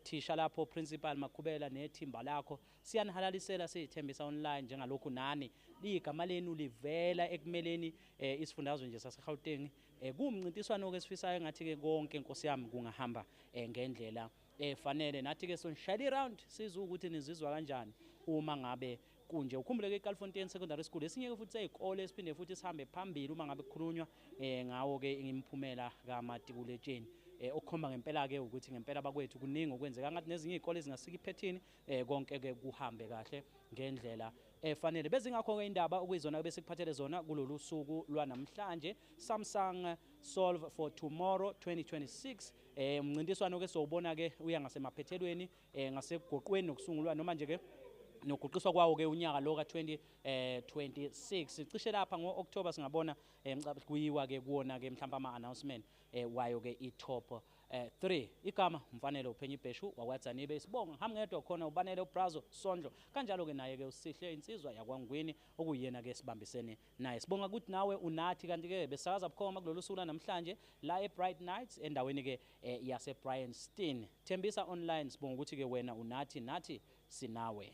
thisha lapho principal Makhubela nethimba lakho siyanihalalisela sithembisa online njengalokhu nani ligama lenu livela ekumeleni isifundazwe nje saseGauteng. Kumncintiswano ke sifisayo ngathi ke konke Nkosi yami kungahamba ngendlela efanele. Nathi ke sonshaya around sizwe ukuthi nizizwa kanjani uma ngabe kunje. Ukhumbule ke iKalfontein Secondary School esinye ke futhi seyikole esiphinde futhi sihambe phambili uma ngabe kukhulunywa ngawo ke imiphumela kamatikuletsheni. Okukhomba ngempela ke ukuthi ngempela bakwethu kuningi okwenzeka ngathi nezinye izikole ezingasika iphethini konke ke kuhambe kahle ngendlela efanele. Bezingakho ke indaba okuyizona bese kuphathele zona kulolu suku lwanamhlanje Samsung Solve for Tomorrow 2026. Umncintiswano ke sowubona ke uya ngasemaphethelweni ngasegoqweni nokusungulwa noma nje ke nokuqiswa kwawo ke unyaka lo ka 2026 cishe lapha ngo-October singabona kuyiwa ke kuona ke mhlamba ama announcement wayo ke i-top 3 igama Mfanelo UPhenyibheshu wakwaDzanibe. Sibonga ngihamba ngedwa khona ubanele uBrazo Sondlo kanjalo ke naye ke uSihle insizwa yakwangwini okuyena ke sibambisene naye. Sibonga ukuthi nawe unathi kanti ke besakaza bukhoma kulolu suku namhlanje la eBright Nights endaweni ke yase Bryanston. Thembisa online sibonga ukuthi ke wena unathi nathi sinawe.